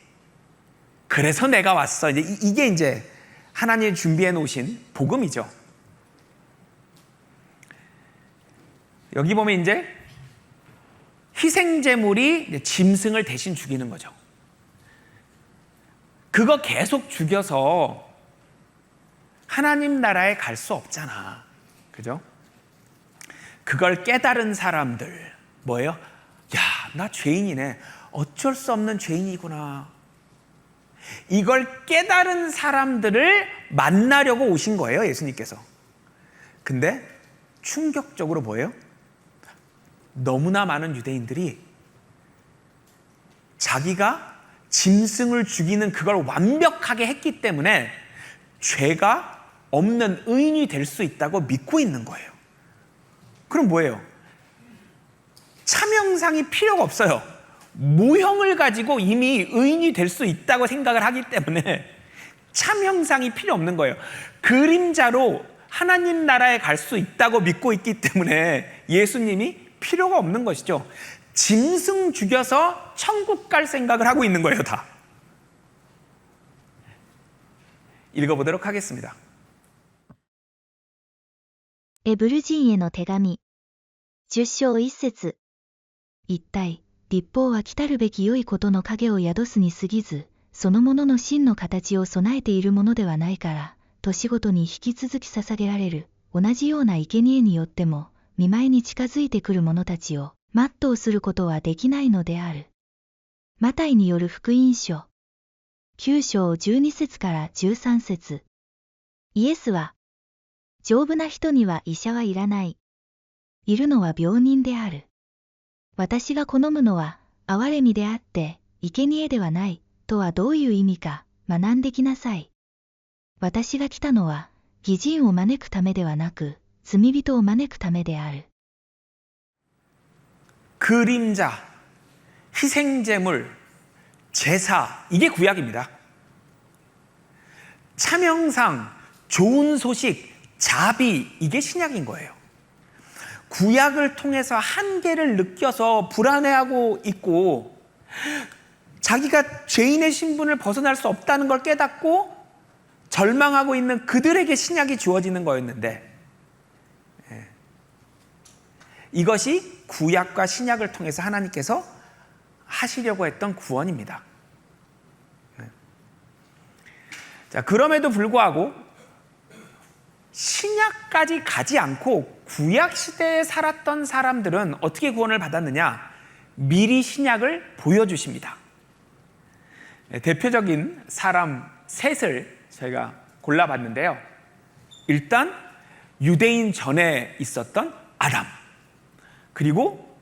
그래서 내가 왔어. 이게 이제 하나님이 준비해 놓으신 복음이죠. 여기 보면 이제 희생제물이 짐승을 대신 죽이는 거죠. 그거 계속 죽여서 하나님 나라에 갈 수 없잖아. 그죠? 그걸 깨달은 사람들, 뭐예요? 야, 나 죄인이네. 어쩔 수 없는 죄인이구나. 이걸 깨달은 사람들을 만나려고 오신 거예요, 예수님께서. 근데 충격적으로 뭐예요? 너무나 많은 유대인들이 자기가 짐승을 죽이는 그걸 완벽하게 했기 때문에 죄가 없는 의인이 될 수 있다고 믿고 있는 거예요. 그럼 뭐예요? 참형상이 필요가 없어요. 모형을 가지고 이미 의인이 될 수 있다고 생각을 하기 때문에 참형상이 필요 없는 거예요. 그림자로 하나님 나라에 갈 수 있다고 믿고 있기 때문에 예수님이 필요가 없는 것이죠. 짐승 죽여서 천국 갈 생각을 하고 있는 거예요, 다. 읽어보도록 하겠습니다. エブル人への手紙10章1節一体律法は来たるべき良いことの影を宿すに過ぎず、そのものの真の形を備えているものではないから、年ごとに引き続き捧げられる同じような生贄によっても御前に近づいてくる者たちを全うすることはできないのである。マタイによる福音書9章12節から13節イエスは、丈夫な人には医者はいらない。いるのは病人である。私が好むのは憐れみであって生贄ではないとはどういう意味か学んできなさい。私が来たのは義人を招くためではなく罪人を招くためである。 그림자, 희생제물, 제사, 이게 구약입니다. 참형상, 좋은 소식, 자비, 이게 신약인 거예요. 구약을 통해서 한계를 느껴서 불안해하고 있고 자기가 죄인의 신분을 벗어날 수 없다는 걸 깨닫고 절망하고 있는 그들에게 신약이 주어지는 거였는데, 이것이 구약과 신약을 통해서 하나님께서 하시려고 했던 구원입니다. 자, 그럼에도 불구하고 신약까지 가지 않고 구약 시대에 살았던 사람들은 어떻게 구원을 받았느냐? 미리 신약을 보여주십니다. 대표적인 사람 셋을 저희가 골라봤는데요. 일단 유대인 전에 있었던 아담, 그리고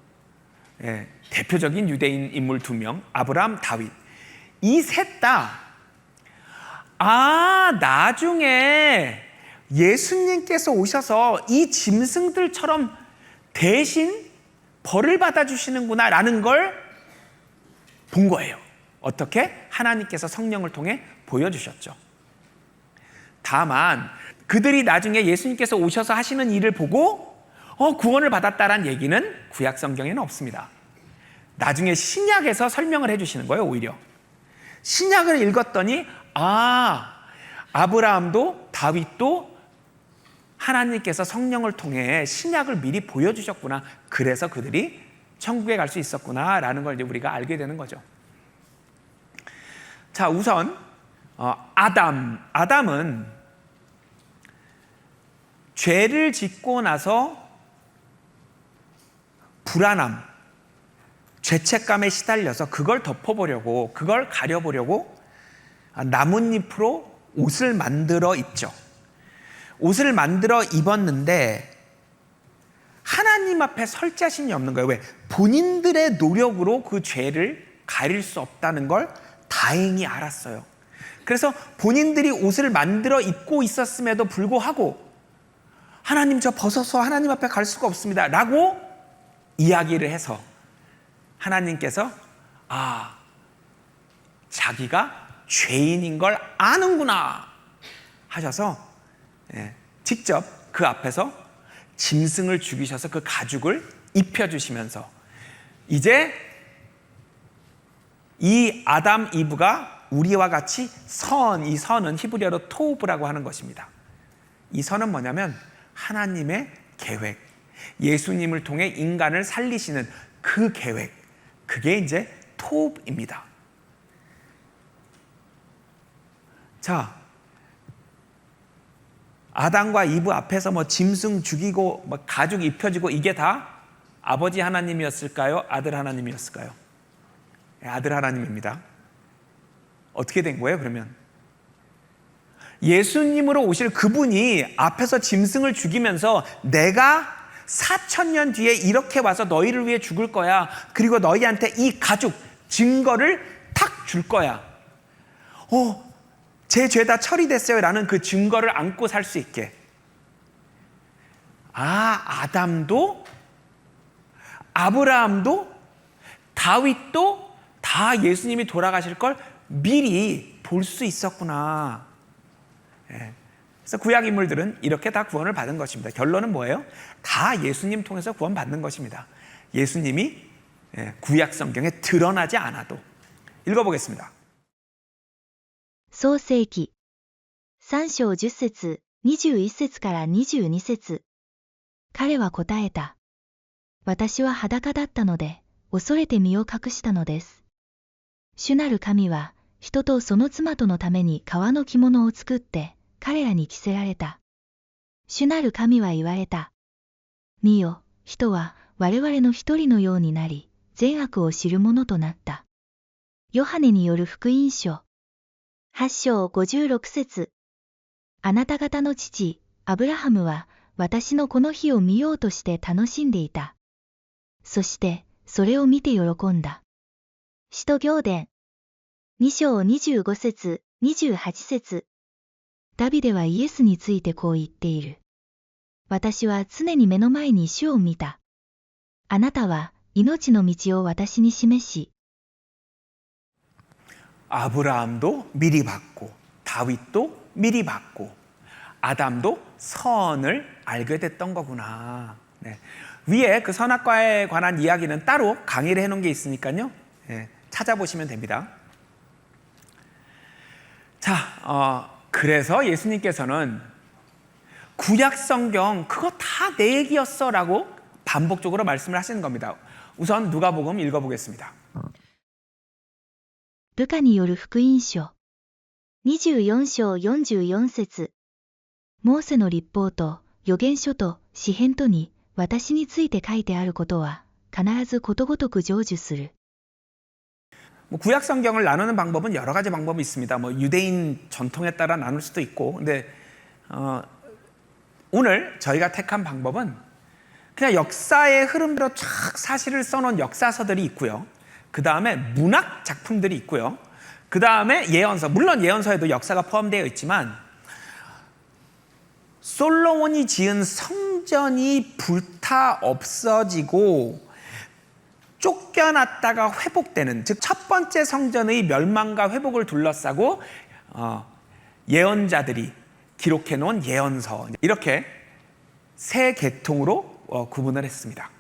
대표적인 유대인 인물 2명, 아브라함, 다윗. 이 셋 다 나중에 예수님께서 오셔서 이 짐승들처럼 대신 벌을 받아주시는구나 라는 걸 본 거예요. 어떻게? 하나님께서 성령을 통해 보여주셨죠. 다만 그들이 나중에 예수님께서 오셔서 하시는 일을 보고 구원을 받았다라는 얘기는 구약 성경에는 없습니다. 나중에 신약에서 설명을 해주시는 거예요. 오히려 신약을 읽었더니 아브라함도 다윗도 하나님께서 성령을 통해 신약을 미리 보여주셨구나. 그래서 그들이 천국에 갈 수 있었구나라는 걸 이제 우리가 알게 되는 거죠. 자, 우선 아담은 죄를 짓고 나서 불안함, 죄책감에 시달려서 그걸 덮어보려고, 그걸 가려보려고 나뭇잎으로 옷을 만들어 입죠. 옷을 만들어 입었는데 하나님 앞에 설 자신이 없는 거예요. 왜? 본인들의 노력으로 그 죄를 가릴 수 없다는 걸 다행히 알았어요. 그래서 본인들이 옷을 만들어 입고 있었음에도 불구하고 하나님, 저 벗어서 하나님 앞에 갈 수가 없습니다 라고 이야기를 해서 하나님께서 자기가 죄인인 걸 아는구나 하셔서 직접 그 앞에서 짐승을 죽이셔서 그 가죽을 입혀주시면서 이제 이 아담 이브가 우리와 같이 이 선은 히브리어로 토브라고 하는 것입니다. 이 선은 뭐냐면 하나님의 계획, 예수님을 통해 인간을 살리시는 그 계획, 그게 이제 토브입니다. 자, 아담과 이브 앞에서 뭐 짐승 죽이고 뭐 가죽 입혀지고 이게 다 아버지 하나님이었을까요? 아들 하나님이었을까요? 아들 하나님입니다. 어떻게 된 거예요, 그러면? 예수님으로 오실 그분이 앞에서 짐승을 죽이면서 내가 4,000년 뒤에 이렇게 와서 너희를 위해 죽을 거야. 그리고 너희한테 이 가죽, 증거를 탁 줄 거야. 제 죄 다 처리됐어요 라는 그 증거를 안고 살 수 있게. 아담도 아브라함도 다윗도 다 예수님이 돌아가실 걸 미리 볼 수 있었구나. 그래서 구약 인물들은 이렇게 다 구원을 받은 것입니다. 결론은 뭐예요? 다 예수님 통해서 구원받는 것입니다. 예수님이 구약 성경에 드러나지 않아도. 읽어보겠습니다. 創世記3章10節21節から22節。彼は答えた。私は裸だったので、恐れて身を隠したのです。主なる神は、人とその妻とのために革の着物を作って、彼らに着せられた。主なる神は言われた。見よ、人は我々の一人のようになり、善悪を知る者となった。ヨハネによる福音書。8章56節。あなた方の父、アブラハムは、私のこの日を見ようとして楽しんでいた。そして、それを見て喜んだ。使徒行伝。2章25節、28節。ダビデはイエスについてこう言っている。私は常に目の前に主を見た。あなたは命の道を私に示し。아브라함도 미리 받고 다윗도 미리 받고 아담도 선을 알게 됐던 거구나. 위에 그 선악과에 관한 이야기는 따로 강의를 해놓은 게 있으니까요. 찾아보시면 됩니다. 자, 그래서 예수님께서는 구약 성경 그거 다 내 얘기였어 라고 반복적으로 말씀을 하시는 겁니다. 우선 누가복음 읽어보겠습니다. ルカによる福音書。24章44節。モーセの律法と預言書と詩編とに私について書いてあることは必ずことごとく成就する。 구약 성경을 나누는 방법은 여러 가지 방법이 있습니다. 유대인 전통에 따라 나눌 수도 있고, 근데 오늘 저희가 택한 방법은 그냥 역사의 흐름대로 쫙 사실을 써놓은 역사서들이 있고요. 그 다음에 문학 작품들이 있고요. 그 다음에 예언서, 물론 예언서에도 역사가 포함되어 있지만 솔로몬이 지은 성전이 불타 없어지고 쫓겨났다가 회복되는, 즉 첫 번째 성전의 멸망과 회복을 둘러싸고 예언자들이 기록해 놓은 예언서, 이렇게 세 계통으로 구분을 했습니다.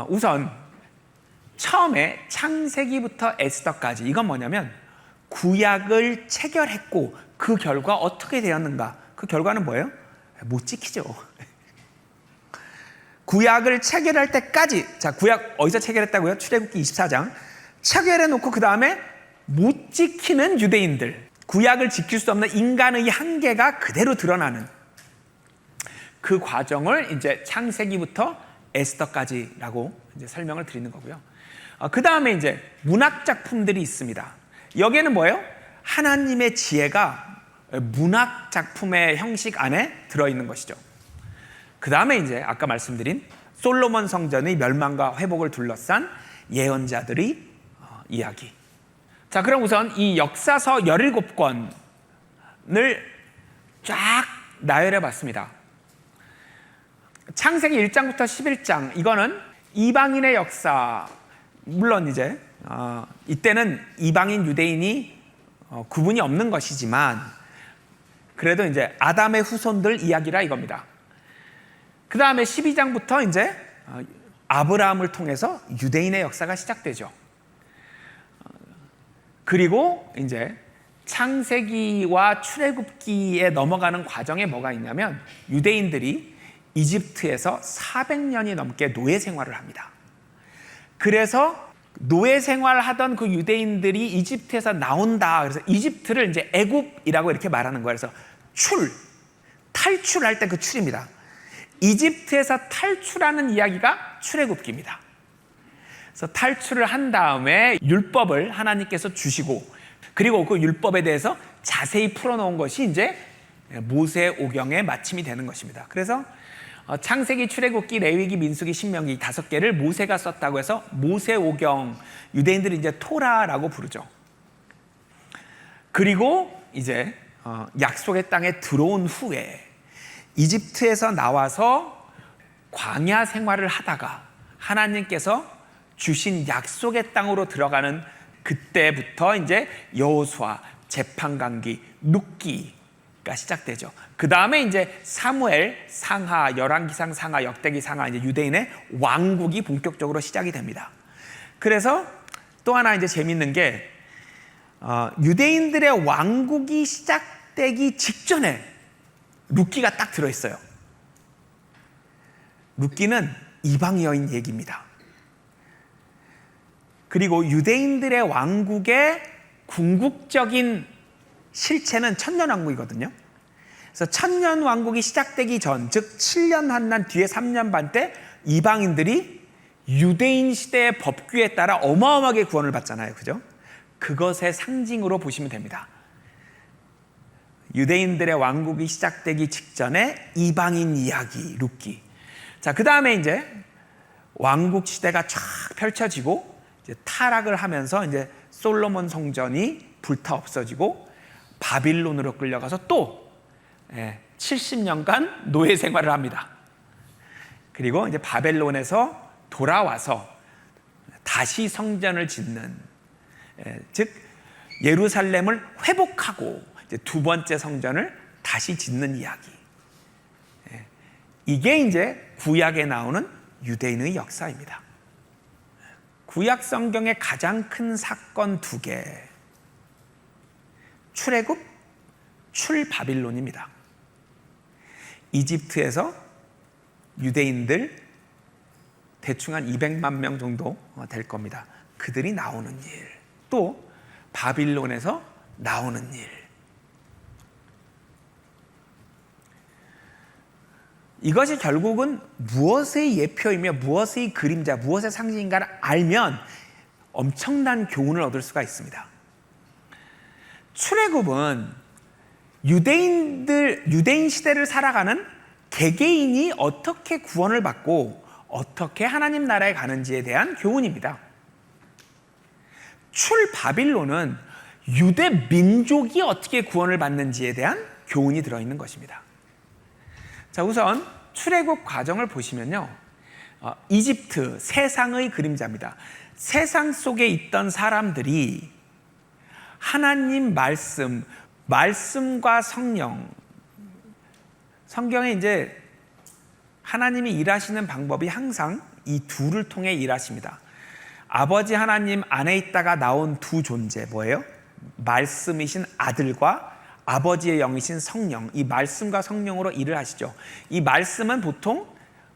우선 처음에 창세기부터 에스더까지, 이건 뭐냐면 구약을 체결했고 그 결과 어떻게 되었는가? 그 결과는 뭐예요? 못 지키죠. 구약을 체결할 때까지, 자, 구약 어디서 체결했다고요? 출애굽기 24장. 체결해 놓고 그 다음에 못 지키는 유대인들, 구약을 지킬 수 없는 인간의 한계가 그대로 드러나는 그 과정을 이제 창세기부터 에스더까지라고 이제 설명을 드리는 거고요. 그 다음에 이제 문학 작품들이 있습니다. 여기에는 뭐예요? 하나님의 지혜가 문학 작품의 형식 안에 들어있는 것이죠. 그 다음에 이제 아까 말씀드린 솔로몬 성전의 멸망과 회복을 둘러싼 예언자들의 이야기. 자, 그럼 우선 이 역사서 17권을 쫙 나열해 봤습니다. 창세기 1장부터 11장, 이거는 이방인의 역사. 물론 이제 이때는 이방인 유대인이 구분이 없는 것이지만 그래도 이제 아담의 후손들 이야기라 이겁니다. 그 다음에 12장부터 이제 아브라함을 통해서 유대인의 역사가 시작되죠. 그리고 이제 창세기와 출애굽기에 넘어가는 과정에 뭐가 있냐면 유대인들이 이집트에서 400년이 넘게 노예 생활을 합니다. 그래서 노예 생활하던 그 유대인들이 이집트에서 나온다. 그래서 이집트를 이제 애굽이라고 이렇게 말하는 거예요. 그래서 탈출할 때 그 출입니다. 이집트에서 탈출하는 이야기가 출애굽기입니다. 그래서 탈출을 한 다음에 율법을 하나님께서 주시고, 그리고 그 율법에 대해서 자세히 풀어놓은 것이 이제 모세오경의 마침이 되는 것입니다. 그래서 창세기, 출애굽기, 레위기, 민수기, 신명기 5개를 모세가 썼다고 해서 모세오경, 유대인들이 이제 토라라고 부르죠. 그리고 이제 약속의 땅에 들어온 후에 이집트에서 나와서 광야 생활을 하다가 하나님께서 주신 약속의 땅으로 들어가는 그때부터 이제 여호수아, 재판관기, 룻기가 시작되죠. 그 다음에 이제 사무엘, 상하, 열왕기상, 상하, 역대기, 상하, 이제 유대인의 왕국이 본격적으로 시작이 됩니다. 그래서 또 하나 이제 재밌는 게 유대인들의 왕국이 시작되기 직전에 룻기가 딱 들어있어요. 룻기는 이방 여인 얘기입니다. 그리고 유대인들의 왕국의 궁극적인 실체는 천년왕국이거든요. 그래서 천년왕국이 시작되기 전, 즉 7년 환난 뒤에 3년 반 때 이방인들이 유대인 시대의 법규에 따라 어마어마하게 구원을 받잖아요. 그죠? 그것의 상징으로 보시면 됩니다. 유대인들의 왕국이 시작되기 직전에 이방인 이야기, 룻기. 자, 그 다음에 이제 왕국 시대가 쫙 펼쳐지고 이제 타락을 하면서 이제 솔로몬 성전이 불타 없어지고 바빌론으로 끌려가서 또 70년간 노예 생활을 합니다. 그리고 이제 바벨론에서 돌아와서 다시 성전을 짓는, 즉 예루살렘을 회복하고 이제 두 번째 성전을 다시 짓는 이야기. 이게 이제 구약에 나오는 유대인의 역사입니다. 구약 성경의 가장 큰 사건 2개. 출애굽, 출바빌론입니다. 이집트에서 유대인들 대충 한 200만 명 정도 될 겁니다. 그들이 나오는 일. 또 바빌론에서 나오는 일. 이것이 결국은 무엇의 예표이며 무엇의 그림자, 무엇의 상징인가를 알면 엄청난 교훈을 얻을 수가 있습니다. 출애굽은 유대인 시대를 살아가는 개개인이 어떻게 구원을 받고 어떻게 하나님 나라에 가는지에 대한 교훈입니다. 출바빌론은 유대 민족이 어떻게 구원을 받는지에 대한 교훈이 들어있는 것입니다. 자, 우선 출애굽 과정을 보시면요, 이집트 세상의 그림자입니다. 세상 속에 있던 사람들이 하나님 말씀과 성령에 이제 하나님이 일하시는 방법이 항상 이 둘을 통해 일하십니다. 아버지 하나님 안에 있다가 나온 두 존재 뭐예요? 말씀이신 아들과 아버지의 영이신 성령, 이 말씀과 성령으로 일을 하시죠. 이 말씀은 보통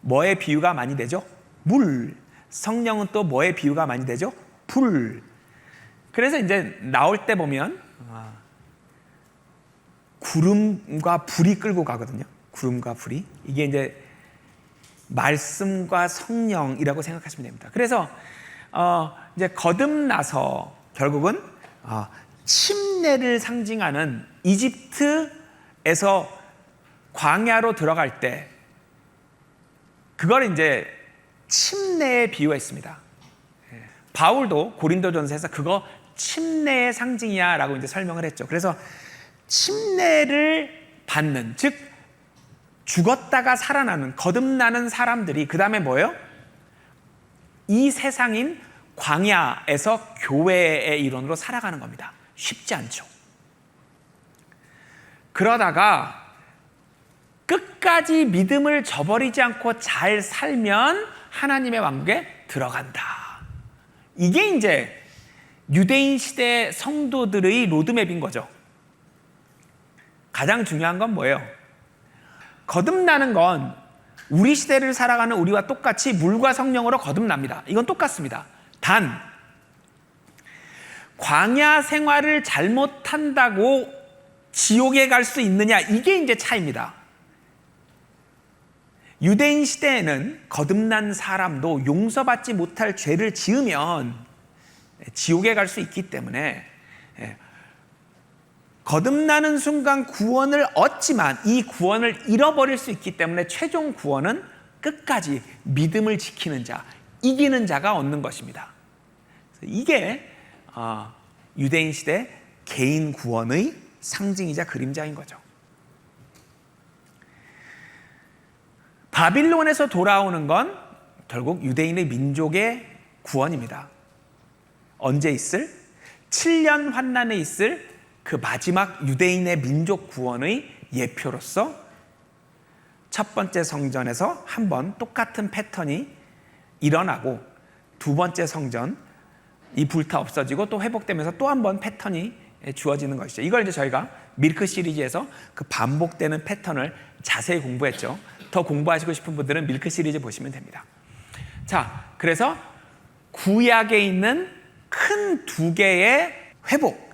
뭐의 비유가 많이 되죠? 물. 성령은 또 뭐의 비유가 많이 되죠? 불. 그래서 이제 나올 때 보면 구름과 불이 끌고 가거든요. 구름과 불이. 이게 이제 말씀과 성령이라고 생각하시면 됩니다. 그래서 이제 거듭나서 결국은 침례를 상징하는 이집트에서 광야로 들어갈 때 그걸 이제 침례에 비유했습니다. 바울도 고린도전서에서 그거 침례의 상징이야 라고 이제 설명을 했죠. 그래서 침례를 받는, 즉 죽었다가 살아나는, 거듭나는 사람들이 그 다음에 뭐예요? 이 세상인 광야에서 교회의 일원으로 살아가는 겁니다. 쉽지 않죠. 그러다가 끝까지 믿음을 저버리지 않고 잘 살면 하나님의 왕국에 들어간다. 이게 이제 유대인 시대 성도들의 로드맵인 거죠. 가장 중요한 건 뭐예요? 거듭나는 건 우리 시대를 살아가는 우리와 똑같이 물과 성령으로 거듭납니다. 이건 똑같습니다. 단 광야 생활을 잘못한다고 지옥에 갈 수 있느냐, 이게 이제 차이입니다. 유대인 시대에는 거듭난 사람도 용서받지 못할 죄를 지으면 지옥에 갈 수 있기 때문에 거듭나는 순간 구원을 얻지만 이 구원을 잃어버릴 수 있기 때문에 최종 구원은 끝까지 믿음을 지키는 자, 이기는 자가 얻는 것입니다. 이게 유대인 시대 개인 구원의 상징이자 그림자인 거죠. 바빌론에서 돌아오는 건 결국 유대인의 민족의 구원입니다. 언제 있을? 7년 환난에 있을 그 마지막 유대인의 민족 구원의 예표로서 첫 번째 성전에서 한 번 똑같은 패턴이 일어나고 두 번째 성전 이 불타 없어지고 또 회복되면서 또 한 번 패턴이 주어지는 것이죠. 이걸 이제 저희가 밀크 시리즈에서 그 반복되는 패턴을 자세히 공부했죠. 더 공부하시고 싶은 분들은 밀크 시리즈 보시면 됩니다. 자, 그래서 구약에 있는 큰 두 개의 회복,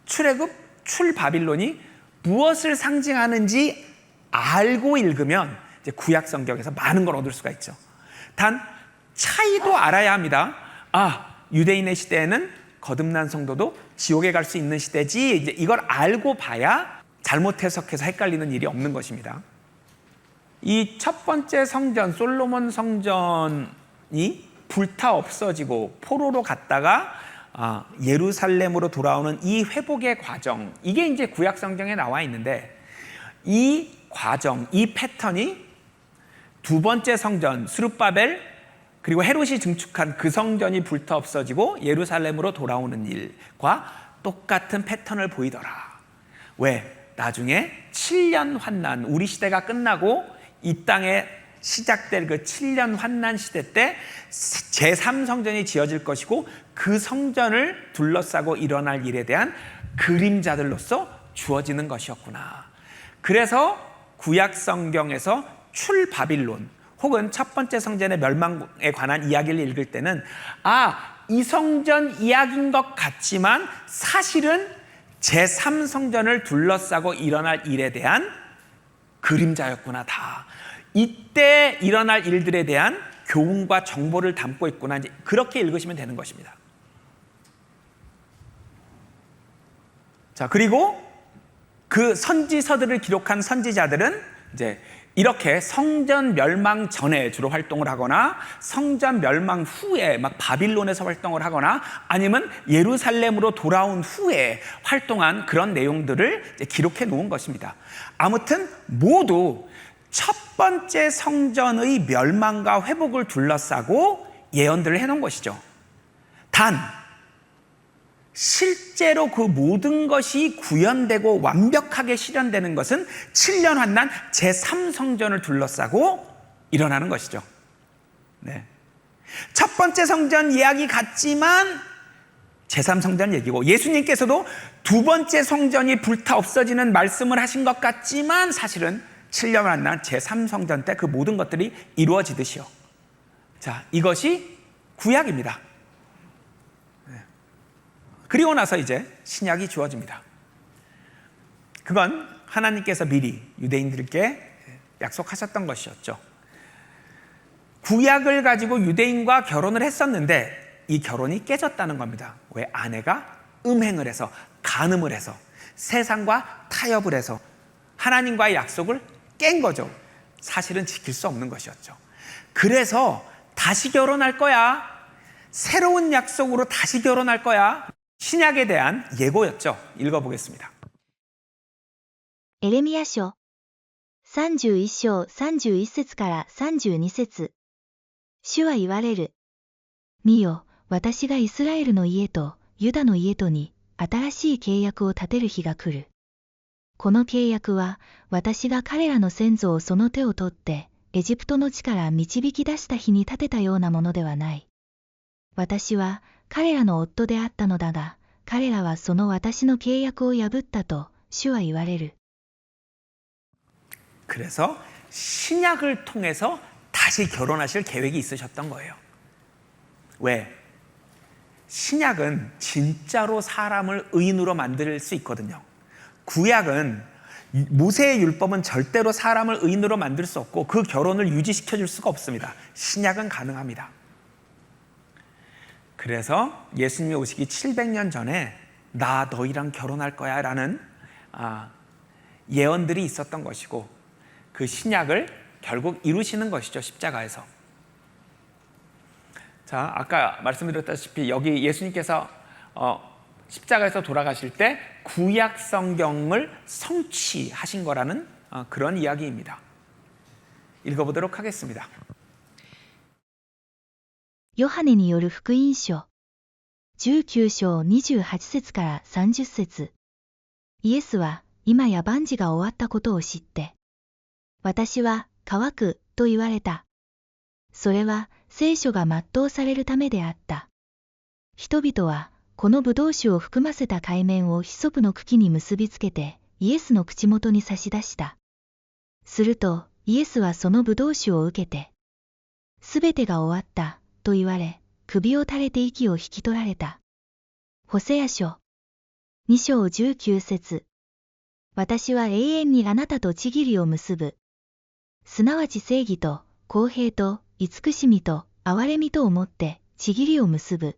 출애굽, 출바빌론이 무엇을 상징하는지 알고 읽으면 이제 구약 성경에서 많은 걸 얻을 수가 있죠. 단 차이도 알아야 합니다. 유대인의 시대에는 거듭난 성도도 지옥에 갈 수 있는 시대지, 이제 이걸 알고 봐야 잘못 해석해서 헷갈리는 일이 없는 것입니다. 이 첫 번째 성전, 솔로몬 성전이 불타 없어지고 포로로 갔다가 예루살렘으로 돌아오는 이 회복의 과정, 이게 이제 구약 성경에 나와 있는데 이 과정, 이 패턴이 두 번째 성전 스룹바벨 그리고 헤롯이 증축한 그 성전이 불타 없어지고 예루살렘으로 돌아오는 일과 똑같은 패턴을 보이더라. 왜? 나중에 7년 환난, 우리 시대가 끝나고 이 땅에 시작될 그 7년 환난 시대 때 제3성전이 지어질 것이고 그 성전을 둘러싸고 일어날 일에 대한 그림자들로서 주어지는 것이었구나. 그래서 구약 성경에서 출바빌론 혹은 첫 번째 성전의 멸망에 관한 이야기를 읽을 때는 이 성전 이야기인 것 같지만 사실은 제3성전을 둘러싸고 일어날 일에 대한 그림자였구나. 다 이때 일어날 일들에 대한 교훈과 정보를 담고 있구나. 이제 그렇게 읽으시면 되는 것입니다. 자, 그리고 그 선지서들을 기록한 선지자들은 이제 이렇게 성전 멸망 전에 주로 활동을 하거나 성전 멸망 후에 막 바빌론에서 활동을 하거나 아니면 예루살렘으로 돌아온 후에 활동한 그런 내용들을 기록해 놓은 것입니다. 아무튼 모두 첫 번째 성전의 멸망과 회복을 둘러싸고 예언들을 해놓은 것이죠. 단 실제로 그 모든 것이 구현되고 완벽하게 실현되는 것은 7년 환난 제3성전을 둘러싸고 일어나는 것이죠. 네. 첫 번째 성전 이야기 같지만 제3성전 얘기고, 예수님께서도 두 번째 성전이 불타 없어지는 말씀을 하신 것 같지만 사실은 7년 환난 제3성전 때 그 모든 것들이 이루어지듯이요. 자, 이것이 구약입니다. 그리고 나서 이제 신약이 주어집니다. 그건 하나님께서 미리 유대인들께 약속하셨던 것이었죠. 구약을 가지고 유대인과 결혼을 했었는데 이 결혼이 깨졌다는 겁니다. 왜? 아내가 음행을 해서, 간음을 해서, 세상과 타협을 해서 하나님과의 약속을 깬 거죠. 사실은 지킬 수 없는 것이었죠. 그래서 다시 결혼할 거야, 새로운 약속으로 다시 결혼할 거야, 신약에 대한 예고였죠. 읽어보겠습니다. エレミヤ書31章31節から32節。主は言われる。見よ、私がイスラエルの家とユダの家とに新しい契約を立てる日が来る。この契約は私が彼らの先祖をその手を取ってエジプトの地から導き出した日に立てたようなものではない。私は彼らの夫であったのだが、彼らはその私の契約を破ったと主は言われる。 그래서 신약을 통해서 다시 결혼하실 계획이 있으셨던 거예요. 왜? 신약은 진짜로 사람을 의인으로 만들 수 있거든요. 구약은, 모세의 율법은 절대로 사람을 의인으로 만들 수 없고 그 결혼을 유지시켜 줄 수가 없습니다. 신약은 가능합니다. 그래서 예수님이 오시기 700년 전에 나 너희랑 결혼할 거야 라는 예언들이 있었던 것이고, 그 신약을 결국 이루시는 것이죠. 십자가에서. 자, 아까 말씀드렸다시피 여기 예수님께서 십자가에서 돌아가실 때 구약 성경을 성취하신 거라는 그런 이야기입니다. 읽어보도록 하겠습니다. ヨハネによる福音書19章28節から30節。イエスは今や万事が終わったことを知って、私は乾くと言われた。それは聖書が全うされるためであった。人々はこのブドウ酒を含ませた海面をヒソプの茎に結びつけてイエスの口元に差し出した。するとイエスはそのブドウ酒を受けて、すべてが終わったと言われ、首を垂れて息を引き取られた。ホセア書2章19節。私は永遠にあなたとちぎりを結ぶ。すなわち正義と公平と慈しみと憐れみとをもってちぎりを結ぶ。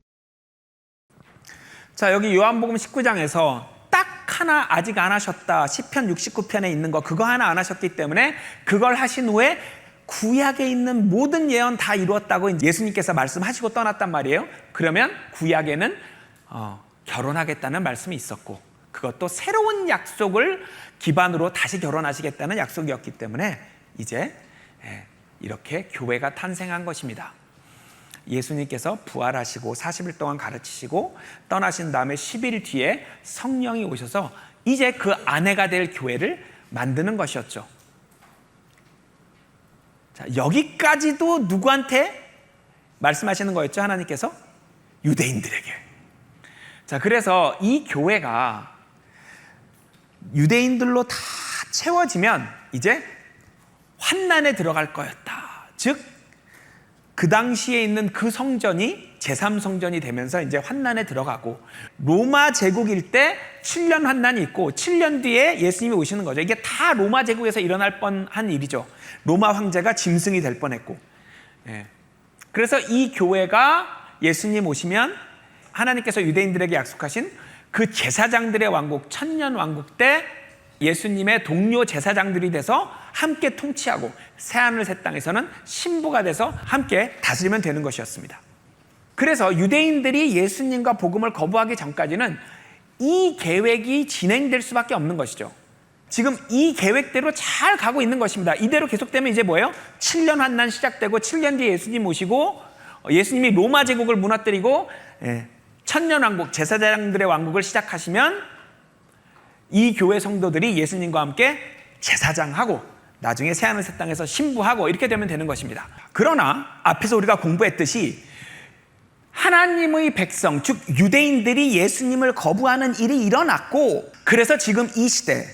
자, 여기 요한복음 19장에서 딱 하나 아직 안 하셨다. 시편 69편에 있는 거 그거 하나 안 하셨기 때문에 그걸 하신 후에 구약에 있는 모든 예언 다 이루었다고 예수님께서 말씀하시고 떠났단 말이에요. 그러면 구약에는 결혼하겠다는 말씀이 있었고, 그것도 새로운 약속을 기반으로 다시 결혼하시겠다는 약속이었기 때문에 이제 이렇게 교회가 탄생한 것입니다. 예수님께서 부활하시고 40일 동안 가르치시고 떠나신 다음에 10일 뒤에 성령이 오셔서 이제 그 아내가 될 교회를 만드는 것이었죠. 자, 여기까지도 누구한테 말씀하시는 거였죠? 하나님께서 유대인들에게. 자, 그래서 이 교회가 유대인들로 다 채워지면 이제 환난에 들어갈 거였다. 즉 그 당시에 있는 그 성전이 제3성전이 되면서 이제 환난에 들어가고, 로마 제국일 때 7년 환난이 있고 7년 뒤에 예수님이 오시는 거죠. 이게 다 로마 제국에서 일어날 뻔한 일이죠. 로마 황제가 짐승이 될 뻔했고. 그래서 이 교회가 예수님 오시면 하나님께서 유대인들에게 약속하신 그 제사장들의 왕국, 천년 왕국 때 예수님의 동료 제사장들이 돼서 함께 통치하고 새하늘 새 땅에서는 신부가 돼서 함께 다스리면 되는 것이었습니다. 그래서 유대인들이 예수님과 복음을 거부하기 전까지는 이 계획이 진행될 수밖에 없는 것이죠. 지금 이 계획대로 잘 가고 있는 것입니다. 이대로 계속되면 이제 뭐예요? 7년 환난 시작되고 7년 뒤에 예수님 오시고 예수님이 로마 제국을 무너뜨리고 천년왕국, 제사장들의 왕국을 시작하시면 이 교회 성도들이 예수님과 함께 제사장하고 나중에 새하늘 새 땅에서 신부하고 이렇게 되면 되는 것입니다. 그러나 앞에서 우리가 공부했듯이 하나님의 백성, 즉 유대인들이 예수님을 거부하는 일이 일어났고, 그래서 지금 이 시대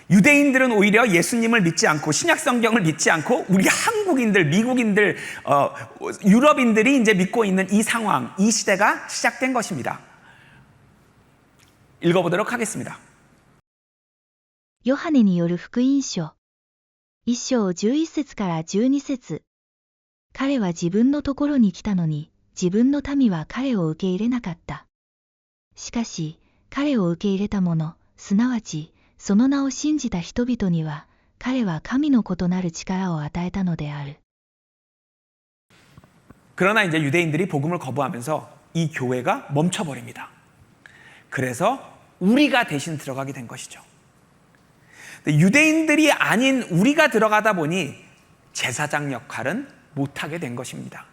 유대인들은 오히려 예수님을 믿지 않고 신약 성경을 믿지 않고 우리 한국인들, 미국인들, 유럽인들이 이제 믿고 있는 이 상황, 이 시대가 시작된 것입니다. 읽어보도록 하겠습니다. ヨハネによる福音書。1章11節から12節。彼は自分のところに来たのに、自分の民は彼を受け入れなかった。しかし、彼を受け入れた者、すなわち、その名を信じた人々には、彼は神の子となる力を与えたのである。 그러나 이제 유대인들이 복음을 거부하면서 이 교회가 멈춰버립니다. 그래서 우리가 대신 들어가게 된 것이죠. 유대인들이 아닌 우리가 들어가다 보니 제사장 역할은 못하게 된 것입니다.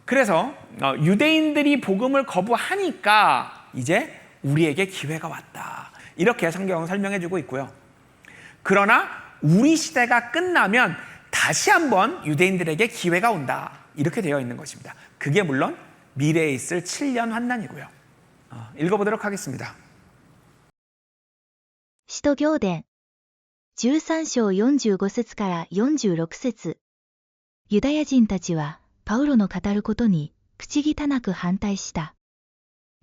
그래서 유대인들이 복음을 거부하니까 이제 우리에게 기회가 왔다. 이렇게 성경은 설명해 주고 있고요. 그러나 우리 시대가 끝나면 다시 한번 유대인들에게 기회가 온다. 이렇게 되어 있는 것입니다. 그게 물론 미래에 있을 7년 환난이고요. 읽어보도록 하겠습니다. 使徒行伝13章45節から46節。ユダヤ人たちはパウロの語ることに口汚く反対した。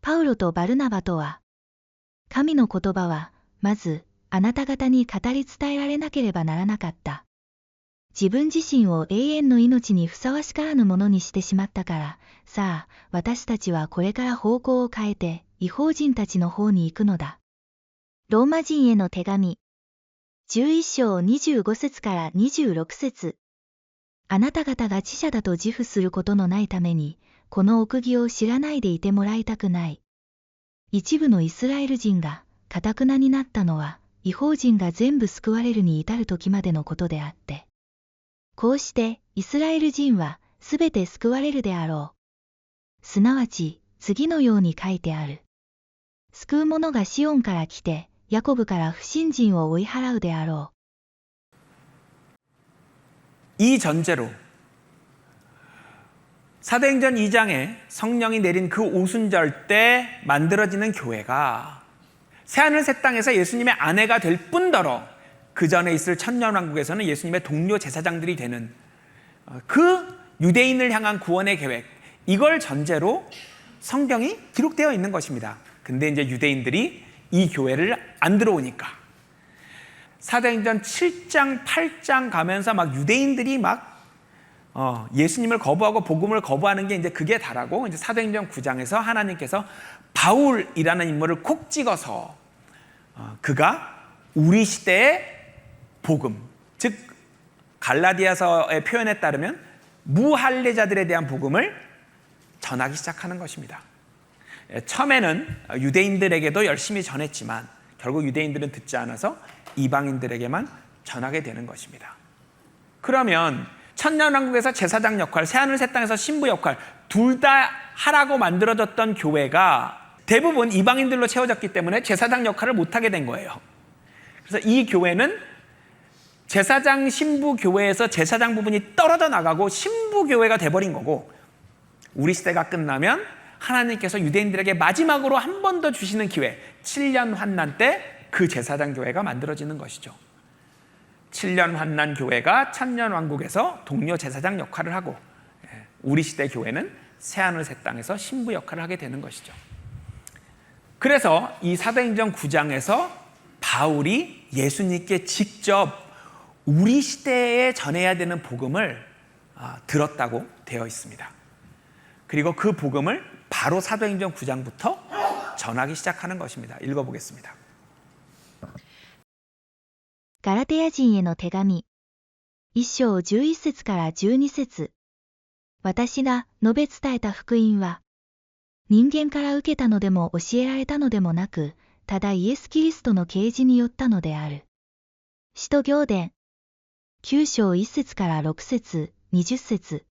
パウロとバルナバとは、神の言葉はまずあなた方に語り伝えられなければならなかった。自分自身を永遠の命にふさわしからぬものにしてしまったから、さあ私たちはこれから方向を変えて異邦人たちの方に行くのだ。ローマ人への手紙11章25節から26節。あなた方が知者だと自負することのないために、この奥義を知らないでいてもらいたくない。一部のイスラエル人が堅なになったのは、異邦人が全部救われるに至る時までのことであって。こうしてイスラエル人はすべて救われるであろう。すなわち次のように書いてある。救う者がシオンから来て、ヤコブから不信心を追い払うであろう。 이 전제로 사도행전 2장에 성령이 내린 그 오순절 때 만들어지는 교회가 새하늘 새 땅에서 예수님의 아내가 될 뿐더러 그 전에 있을 천년왕국에서는 예수님의 동료 제사장들이 되는 그 유대인을 향한 구원의 계획, 이걸 전제로 성경이 기록되어 있는 것입니다. 근데 이제 유대인들이 이 교회를 안 들어오니까 사도행전 7장, 8장 가면서 막 유대인들이 막 예수님을 거부하고 복음을 거부하는 게 이제 그게 다라고 이제 사도행전 9장에서 하나님께서 바울이라는 인물을 콕 찍어서 그가 우리 시대의 복음, 즉 갈라디아서의 표현에 따르면 무할례자들에 대한 복음을 전하기 시작하는 것입니다. 처음에는 유대인들에게도 열심히 전했지만 결국 유대인들은 듣지 않아서 이방인들에게만 전하게 되는 것입니다. 그러면 천년왕국에서 제사장 역할, 새하늘 새 땅에서 신부 역할 둘 다 하라고 만들어졌던 교회가 대부분 이방인들로 채워졌기 때문에 제사장 역할을 못하게 된 거예요. 그래서 이 교회는 제사장 신부 교회에서 제사장 부분이 떨어져 나가고 신부 교회가 돼버린 거고, 우리 시대가 끝나면 하나님께서 유대인들에게 마지막으로 한 번 더 주시는 기회, 7년 환난 때 그 제사장 교회가 만들어지는 것이죠. 7년 환난 교회가 천년 왕국에서 동료 제사장 역할을 하고, 우리 시대 교회는 새하늘 새 땅에서 신부 역할을 하게 되는 것이죠. 그래서 이 사도행전 9장에서 바울이 예수님께 직접 우리 시대에 전해야 되는 복음을 들었다고 되어 있습니다. 그리고 그 복음을 바로 사도행전 9장부터 전하기 시작하는 것입니다. 읽어보겠습니다. ガラテヤ人への手紙1章11節から12節。私が述べ伝えた福音は、人間から受けたのでも教えられたのでもなく、ただイエス・キリストの啓示によったのである。使徒行伝9章1節から6節20節。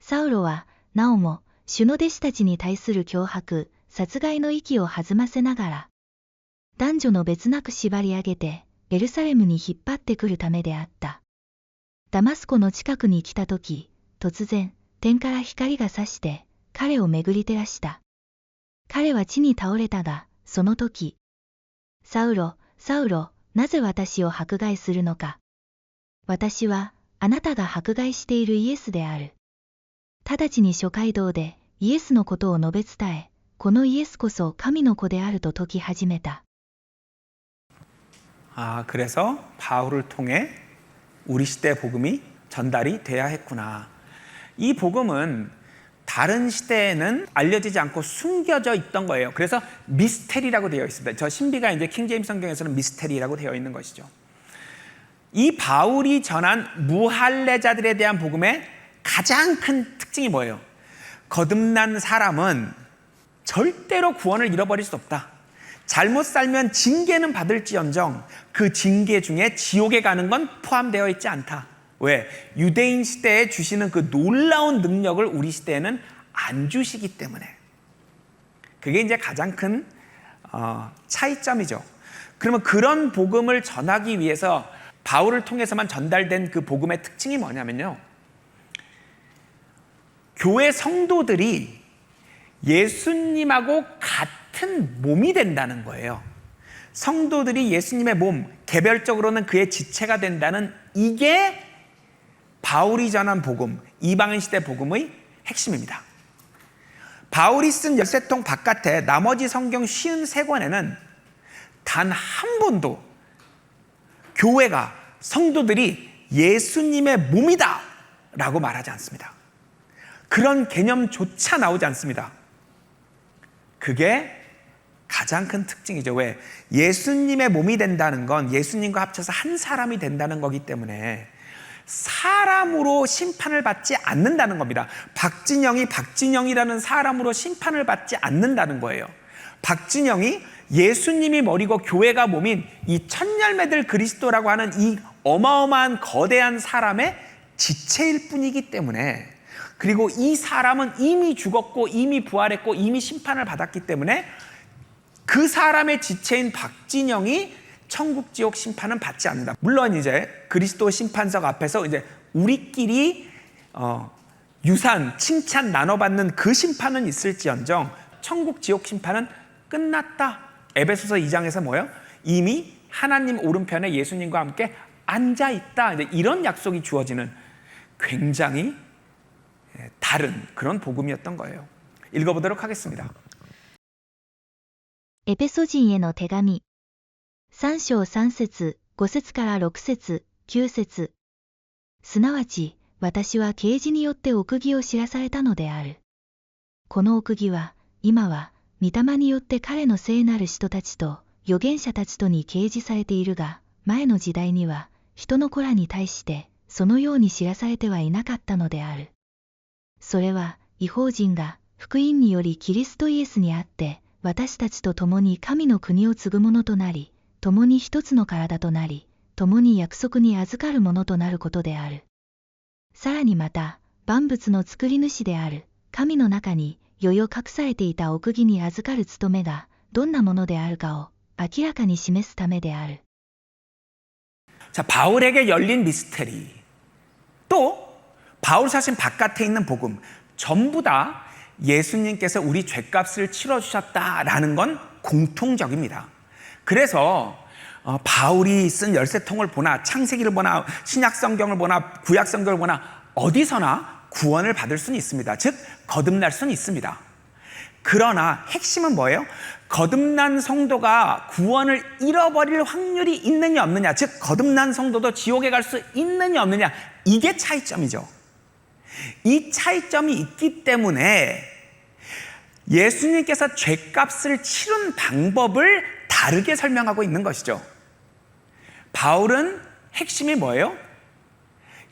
サウロは、なおも、主の弟子たちに対する脅迫、殺害の息を弾ませながら、男女の別なく縛り上げて、エルサレムに引っ張ってくるためであった。ダマスコの近くに来たとき、突然、天から光が差して、彼を巡り照らした。彼は地に倒れたが、その時、サウロ、サウロ、なぜ私を迫害するのか。私は、あなたが迫害しているイエスである。直ちに諸街道でイエスのことを述べ伝え、このイエスこそ神の子であると説き始めた。그래서 바울을 통해 우리 시대 복음이 전달이 돼야 했구나. 이 복음은 다른 시대에는 알려지지 않고 숨겨져 있던 거예요. 그래서 미스테리라고 되어 있습니다. 저 신비가 이제 킹제임스 성경에서는 미스테리라고 되어 있는 것이죠. 이 바울이 전한 무할례자들에 대한 복음의 가장 큰 특징이 뭐예요? 거듭난 사람은 절대로 구원을 잃어버릴 수 없다. 잘못 살면 징계는 받을지언정 그 징계 중에 지옥에 가는 건 포함되어 있지 않다. 왜? 유대인 시대에 주시는 그 놀라운 능력을 우리 시대에는 안 주시기 때문에. 그게 이제 가장 큰 차이점이죠. 그러면 그런 복음을 전하기 위해서 바울을 통해서만 전달된 그 복음의 특징이 뭐냐면요. 교회 성도들이 예수님하고 같은 몸이 된다는 거예요. 성도들이 예수님의 몸, 개별적으로는 그의 지체가 된다는 이게 바울이 전한 복음, 이방인 시대 복음의 핵심입니다. 바울이 쓴 열쇠통 바깥에 나머지 성경 53권에는 단 한 번도 교회가 성도들이 예수님의 몸이다 라고 말하지 않습니다. 그런 개념조차 나오지 않습니다. 그게 가장 큰 특징이죠. 왜? 예수님의 몸이 된다는 건 예수님과 합쳐서 한 사람이 된다는 거기 때문에 사람으로 심판을 받지 않는다는 겁니다. 박진영이 박진영이라는 사람으로 심판을 받지 않는다는 거예요. 박진영이 예수님이 머리고 교회가 몸인 이 천열매들 그리스도라고 하는 이 어마어마한 거대한 사람의 지체일 뿐이기 때문에, 그리고 이 사람은 이미 죽었고 이미 부활했고 이미 심판을 받았기 때문에 그 사람의 지체인 박진영이 천국 지옥 심판은 받지 않는다. 물론 이제 그리스도 심판석 앞에서 이제 우리끼리 유산 칭찬 나눠받는 그 심판은 있을지언정 천국 지옥 심판은 끝났다. 에베소서 2장에서 뭐예요? 이미 하나님 오른편에 예수님과 함께 앉아 있다. 이런 약속이 주어지는 굉장히 다른 그런 복음이었던 거예요. 읽어보도록 하겠습니다. エペソ人への手紙3章3節5節から6節9節。すなわち私は啓示によって奥義を知らされたのである。この奥義は今は御霊によって彼の聖なる使徒たちと預言者たちとに掲示されているが、前の時代には人の子らに対してそのように知らされてはいなかったのである。それは異邦人が福音によりキリストイエスにあって私たちと共に神の国を継ぐものとなり、共に一つの体となり、共に約束に預かるものとなることである。さらにまた、万物の作り主である神の中によよ隠されていた奥義に預かる務めがどんなものであるかを明らかに示すためである。 자, 바울에게 열린 미스테리, 또 바울 사신 바깥에 있는 복음, 전부 다 예수님께서 우리 죄값을 치러주셨다라는 건 공통적입니다. 그래서 바울이 쓴 열쇠통을 보나 창세기를 보나 신약성경을 보나 구약성경을 보나 어디서나 구원을 받을 수는 있습니다. 즉 거듭날 수는 있습니다. 그러나 핵심은 뭐예요? 거듭난 성도가 구원을 잃어버릴 확률이 있느냐 없느냐, 즉 거듭난 성도도 지옥에 갈 수 있느냐 없느냐, 이게 차이점이죠. 이 차이점이 있기 때문에 예수님께서 죄값을 치른 방법을 다르게 설명하고 있는 것이죠. 바울은 핵심이 뭐예요?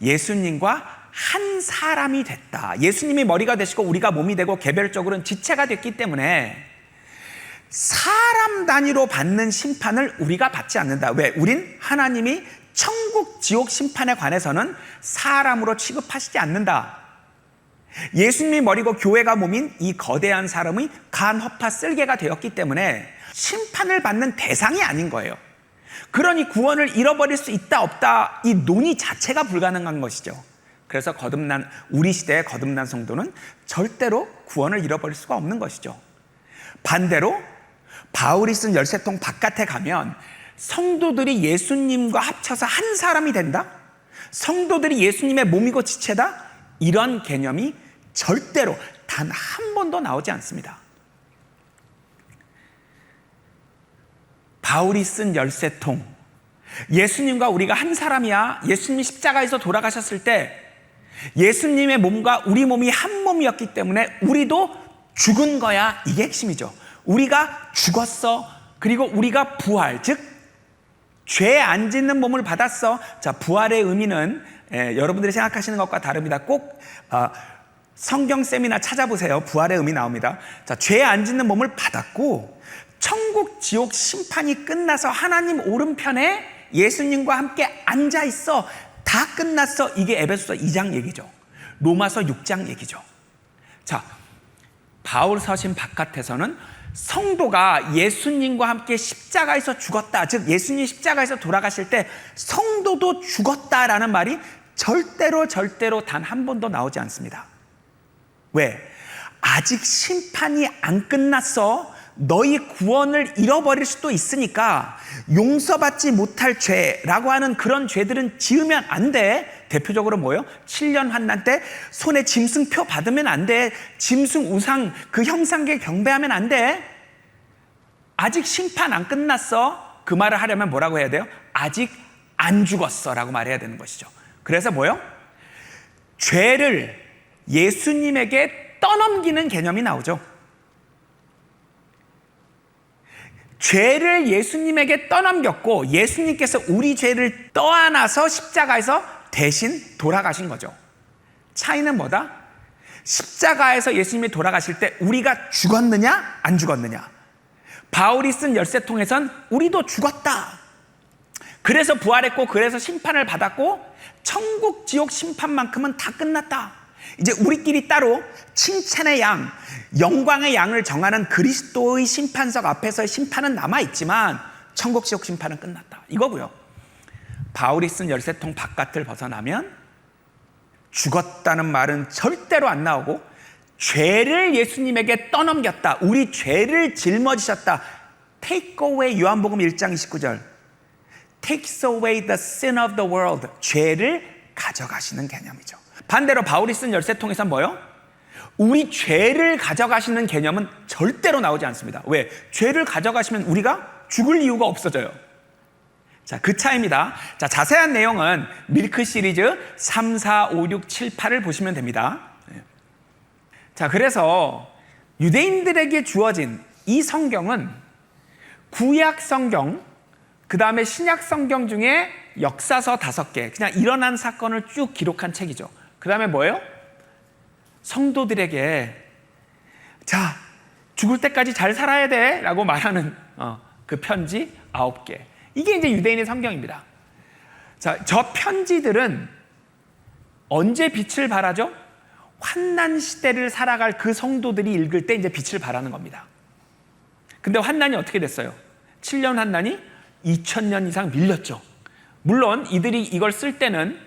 예수님과 한 사람이 됐다. 예수님이 머리가 되시고 우리가 몸이 되고 개별적으로는 지체가 됐기 때문에 사람 단위로 받는 심판을 우리가 받지 않는다. 왜? 우린 하나님이 천국, 지옥 심판에 관해서는 사람으로 취급하시지 않는다. 예수님이 머리고 교회가 몸인 이 거대한 사람이 간, 허파, 쓸개가 되었기 때문에 심판을 받는 대상이 아닌 거예요. 그러니 구원을 잃어버릴 수 있다 없다 이 논의 자체가 불가능한 것이죠. 그래서 우리 시대의 거듭난 성도는 절대로 구원을 잃어버릴 수가 없는 것이죠. 반대로 바울이 쓴 열쇠통 바깥에 가면 성도들이 예수님과 합쳐서 한 사람이 된다? 성도들이 예수님의 몸이고 지체다? 이런 개념이 절대로 단 한 번도 나오지 않습니다. 바울이 쓴 열쇠통, 예수님과 우리가 한 사람이야. 예수님이 십자가에서 돌아가셨을 때 예수님의 몸과 우리 몸이 한 몸이었기 때문에 우리도 죽은 거야. 이게 핵심이죠. 우리가 죽었어. 그리고 우리가 부활, 즉 죄 안 짓는 몸을 받았어. 자, 부활의 의미는 여러분들이 생각하시는 것과 다릅니다. 꼭 성경 세미나 찾아보세요. 부활의 의미 나옵니다. 자, 죄 안 짓는 몸을 받았고 천국, 지옥 심판이 끝나서 하나님 오른편에 예수님과 함께 앉아 있어. 다 끝났어. 이게 에베소서 2장 얘기죠. 로마서 6장 얘기죠. 자, 바울 서신 바깥에서는 성도가 예수님과 함께 십자가에서 죽었다. 즉 예수님이 십자가에서 돌아가실 때 성도도 죽었다라는 말이 절대로 단 한 번도 나오지 않습니다. 왜? 아직 심판이 안 끝났어. 너희 구원을 잃어버릴 수도 있으니까 용서받지 못할 죄라고 하는 그런 죄들은 지으면 안 돼. 대표적으로 뭐요? 7년 환난 때 손에 짐승표 받으면 안 돼. 짐승 우상 그 형상계 경배하면 안 돼. 아직 심판 안 끝났어. 그 말을 하려면 뭐라고 해야 돼요? 아직 안 죽었어 라고 말해야 되는 것이죠. 그래서 뭐요? 죄를 예수님에게 떠넘기는 개념이 나오죠. 죄를 예수님에게 떠넘겼고 예수님께서 우리 죄를 떠안아서 십자가에서 대신 돌아가신 거죠. 차이는 뭐다? 십자가에서 예수님이 돌아가실 때 우리가 죽었느냐 안 죽었느냐. 바울이 쓴 열쇠통에선 우리도 죽었다. 그래서 부활했고 그래서 심판을 받았고 천국 지옥 심판만큼은 다 끝났다. 이제 우리끼리 따로 칭찬의 양, 영광의 양을 정하는 그리스도의 심판석 앞에서의 심판은 남아있지만 천국 지옥 심판은 끝났다. 이거고요. 바울이 쓴 열쇠통 바깥을 벗어나면 죽었다는 말은 절대로 안 나오고 죄를 예수님에게 떠넘겼다. 우리 죄를 짊어지셨다. Take away, 요한복음 1장 29절. Takes away the sin of the world. 죄를 가져가시는 개념이죠. 반대로 바울이 쓴 열쇠통에서는 뭐요? 우리 죄를 가져가시는 개념은 절대로 나오지 않습니다. 왜? 죄를 가져가시면 우리가 죽을 이유가 없어져요. 자, 그 차이입니다. 자, 자세한 내용은 밀크 시리즈 3, 4, 5, 6, 7, 8을 보시면 됩니다. 자, 그래서 유대인들에게 주어진 이 성경은 구약 성경, 그 다음에 신약 성경 중에 역사서 5개, 그냥 일어난 사건을 쭉 기록한 책이죠. 그 다음에 뭐예요? 성도들에게 자, 죽을 때까지 잘 살아야 돼 라고 말하는 그 편지 9개. 이게 이제 유대인의 성경입니다. 자, 저 편지들은 언제 빛을 발하죠? 환난 시대를 살아갈 그 성도들이 읽을 때 이제 빛을 발하는 겁니다. 근데 환난이 어떻게 됐어요? 7년 환난이 2000년 이상 밀렸죠. 물론 이들이 이걸 쓸 때는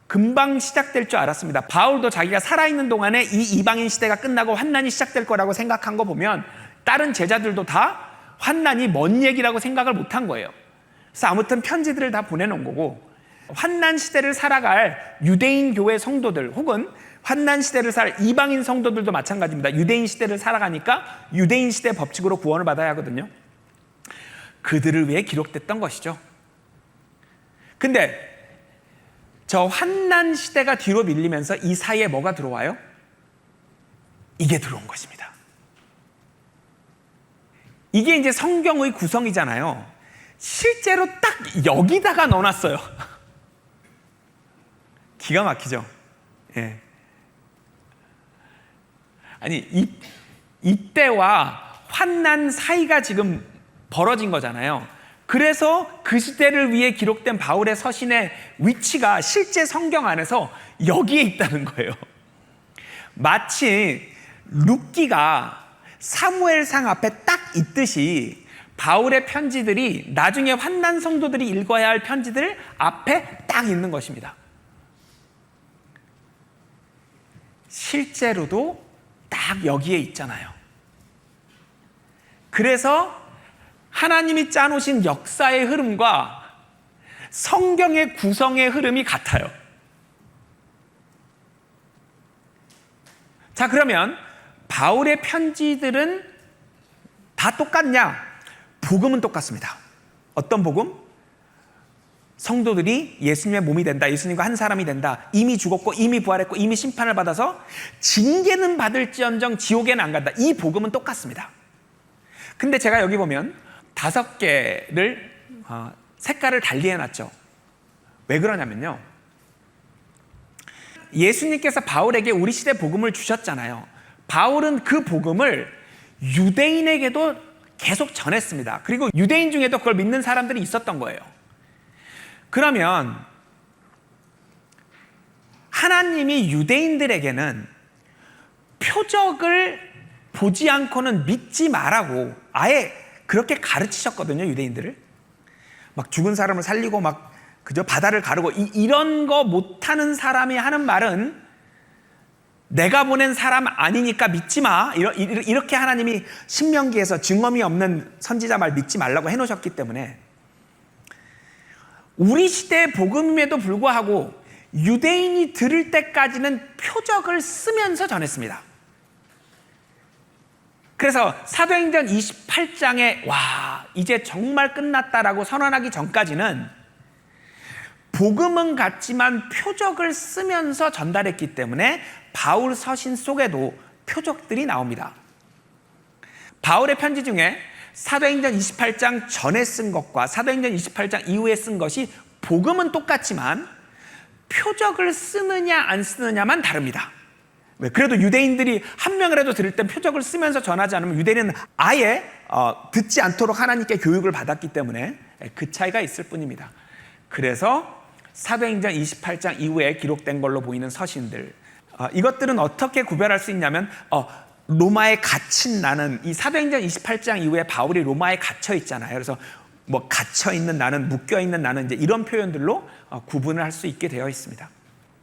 금방 시작될 줄 알았습니다. 바울도 자기가 살아있는 동안에 이 이방인 시대가 끝나고 환난이 시작될 거라고 생각한 거 보면 다른 제자들도 다 환난이 먼 얘기라고 생각을 못한 거예요. 그래서 아무튼 편지들을 다 보내놓은 거고, 환난 시대를 살아갈 유대인 교회 성도들 혹은 환난 시대를 살 이방인 성도들도 마찬가지입니다. 유대인 시대를 살아가니까 유대인 시대 법칙으로 구원을 받아야 하거든요. 그들을 위해 기록됐던 것이죠. 근데 저 환난 시대가 뒤로 밀리면서 이 사이에 뭐가 들어와요? 이게 들어온 것입니다. 이게 이제 성경의 구성이잖아요. 실제로 딱 여기다가 넣어놨어요. 기가 막히죠? 예. 아니, 이때와 환난 사이가 지금 벌어진 거잖아요. 그래서 그 시대를 위해 기록된 바울의 서신의 위치가 실제 성경 안에서 여기에 있다는 거예요. 마치 룻기가 사무엘상 앞에 딱 있듯이 바울의 편지들이 나중에 환난 성도들이 읽어야 할 편지들 앞에 딱 있는 것입니다. 실제로도 딱 여기에 있잖아요. 그래서 하나님이 짜놓으신 역사의 흐름과 성경의 구성의 흐름이 같아요. 자, 그러면 바울의 편지들은 다 똑같냐? 복음은 똑같습니다. 어떤 복음? 성도들이 예수님의 몸이 된다, 예수님과 한 사람이 된다, 이미 죽었고 이미 부활했고 이미 심판을 받아서 징계는 받을지언정 지옥에는 안 간다. 이 복음은 똑같습니다. 근데 제가 여기 보면 5개를 색깔을 달리 해놨죠. 왜 그러냐면요, 예수님께서 바울에게 우리 시대 복음을 주셨잖아요. 바울은 그 복음을 유대인에게도 계속 전했습니다. 그리고 유대인 중에도 그걸 믿는 사람들이 있었던 거예요. 그러면 하나님이 유대인들에게는 표적을 보지 않고는 믿지 말라고 아예 그렇게 가르치셨거든요. 유대인들을 막 죽은 사람을 살리고 막 그저 바다를 가르고 이런 거 못하는 사람이 하는 말은 내가 보낸 사람 아니니까 믿지 마, 이렇게 하나님이 신명기에서 증언이 없는 선지자 말 믿지 말라고 해놓으셨기 때문에 우리 시대의 복음임에도 불구하고 유대인이 들을 때까지는 표적을 쓰면서 전했습니다. 그래서 사도행전 28장에 와, 이제 정말 끝났다라고 선언하기 전까지는 복음은 같지만 표적을 쓰면서 전달했기 때문에 바울 서신 속에도 표적들이 나옵니다. 바울의 편지 중에 사도행전 28장 전에 쓴 것과 사도행전 28장 이후에 쓴 것이 복음은 똑같지만 표적을 쓰느냐 안 쓰느냐만 다릅니다. 왜? 그래도 유대인들이 한 명이라도 들을 땐 표적을 쓰면서 전하지 않으면 유대인은 아예 듣지 않도록 하나님께 교육을 받았기 때문에 그 차이가 있을 뿐입니다. 그래서 사도행전 28장 이후에 기록된 걸로 보이는 서신들, 이것들은 어떻게 구별할 수 있냐면 로마에 갇힌 나는, 이 사도행전 28장 이후에 바울이 로마에 갇혀 있잖아요. 그래서 뭐 갇혀 있는 나는, 묶여 있는 나는, 이제 이런 표현들로 구분을 할 수 있게 되어 있습니다.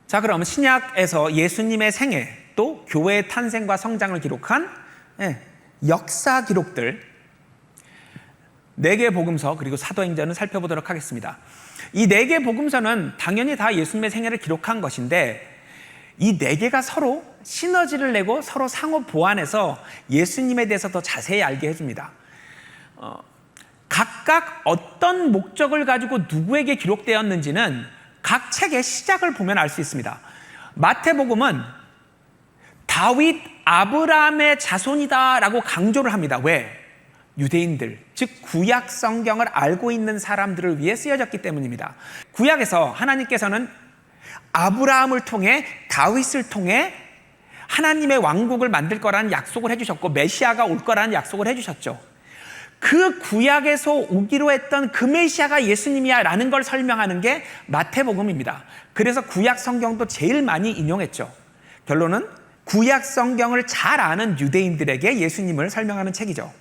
자, 그럼 신약에서 예수님의 생애 또 교회의 탄생과 성장을 기록한 역사 기록들 4개 복음서 그리고 사도행전을 살펴보도록 하겠습니다. 이 4개 복음서는 당연히 다 예수님의 생애를 기록한 것인데 이 4개가 서로 시너지를 내고 서로 상호 보완해서 예수님에 대해서 더 자세히 알게 해줍니다. 각각 어떤 목적을 가지고 누구에게 기록되었는지는 각 책의 시작을 보면 알 수 있습니다. 마태복음은 다윗 아브라함의 자손이다라고 강조를 합니다. 왜? 유대인들, 즉 구약 성경을 알고 있는 사람들을 위해 쓰여졌기 때문입니다. 구약에서 하나님께서는 아브라함을 통해 다윗을 통해 하나님의 왕국을 만들 거라는 약속을 해주셨고 메시아가 올 거라는 약속을 해주셨죠. 그 구약에서 오기로 했던 그 메시아가 예수님이야 라는 걸 설명하는 게 마태복음입니다. 그래서 구약 성경도 제일 많이 인용했죠. 결론은 구약 성경을 잘 아는 유대인들에게 예수님을 설명하는 책이죠.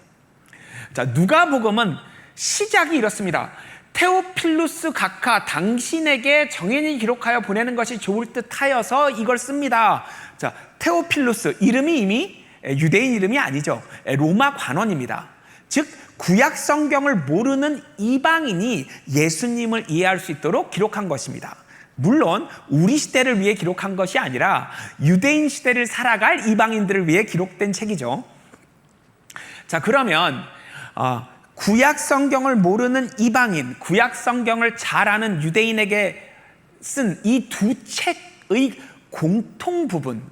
자, 누가복음은 시작이 이렇습니다. 테오필루스 각하, 당신에게 정인이 기록하여 보내는 것이 좋을 듯 하여서 이걸 씁니다. 자, 테오필루스 이름이 이미 유대인 이름이 아니죠. 로마 관원입니다. 즉 구약 성경을 모르는 이방인이 예수님을 이해할 수 있도록 기록한 것입니다. 물론 우리 시대를 위해 기록한 것이 아니라 유대인 시대를 살아갈 이방인들을 위해 기록된 책이죠. 자, 그러면 구약 성경을 모르는 이방인, 구약 성경을 잘 아는 유대인에게 쓴 이 두 책의 공통 부분,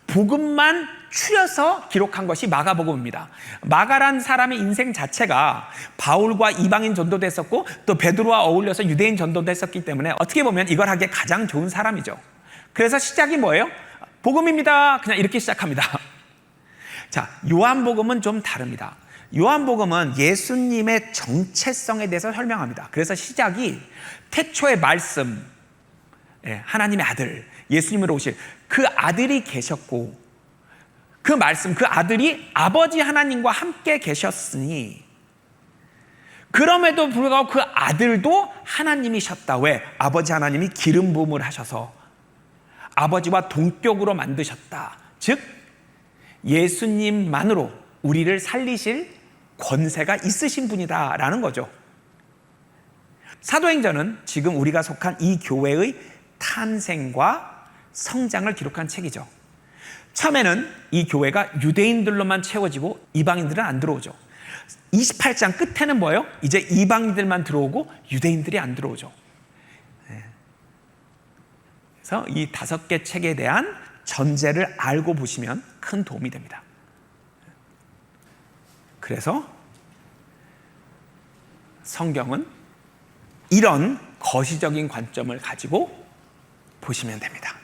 복음만 추려서 기록한 것이 마가복음입니다. 마가란 사람의 인생 자체가 바울과 이방인 전도도 했었고 또 베드로와 어울려서 유대인 전도도 했었기 때문에 어떻게 보면 이걸 하기에 가장 좋은 사람이죠. 그래서 시작이 뭐예요? 복음입니다. 그냥 이렇게 시작합니다. 자, 요한복음은 좀 다릅니다. 요한복음은 예수님의 정체성에 대해서 설명합니다. 그래서 시작이 태초의 말씀, 하나님의 아들, 예수님으로 오실 그 아들이 계셨고 그 말씀, 그 아들이 아버지 하나님과 함께 계셨으니 그럼에도 불구하고 그 아들도 하나님이셨다. 왜? 아버지 하나님이 기름 부음을 하셔서 아버지와 동격으로 만드셨다. 즉 예수님만으로 우리를 살리실 권세가 있으신 분이다라는 거죠. 사도행전은 지금 우리가 속한 이 교회의 탄생과 성장을 기록한 책이죠. 처음에는 이 교회가 유대인들로만 채워지고 이방인들은 안 들어오죠. 28장 끝에는 뭐예요? 이제 이방인들만 들어오고 유대인들이 안 들어오죠. 그래서 이 5개 책에 대한 전제를 알고 보시면 큰 도움이 됩니다. 그래서 성경은 이런 거시적인 관점을 가지고 보시면 됩니다.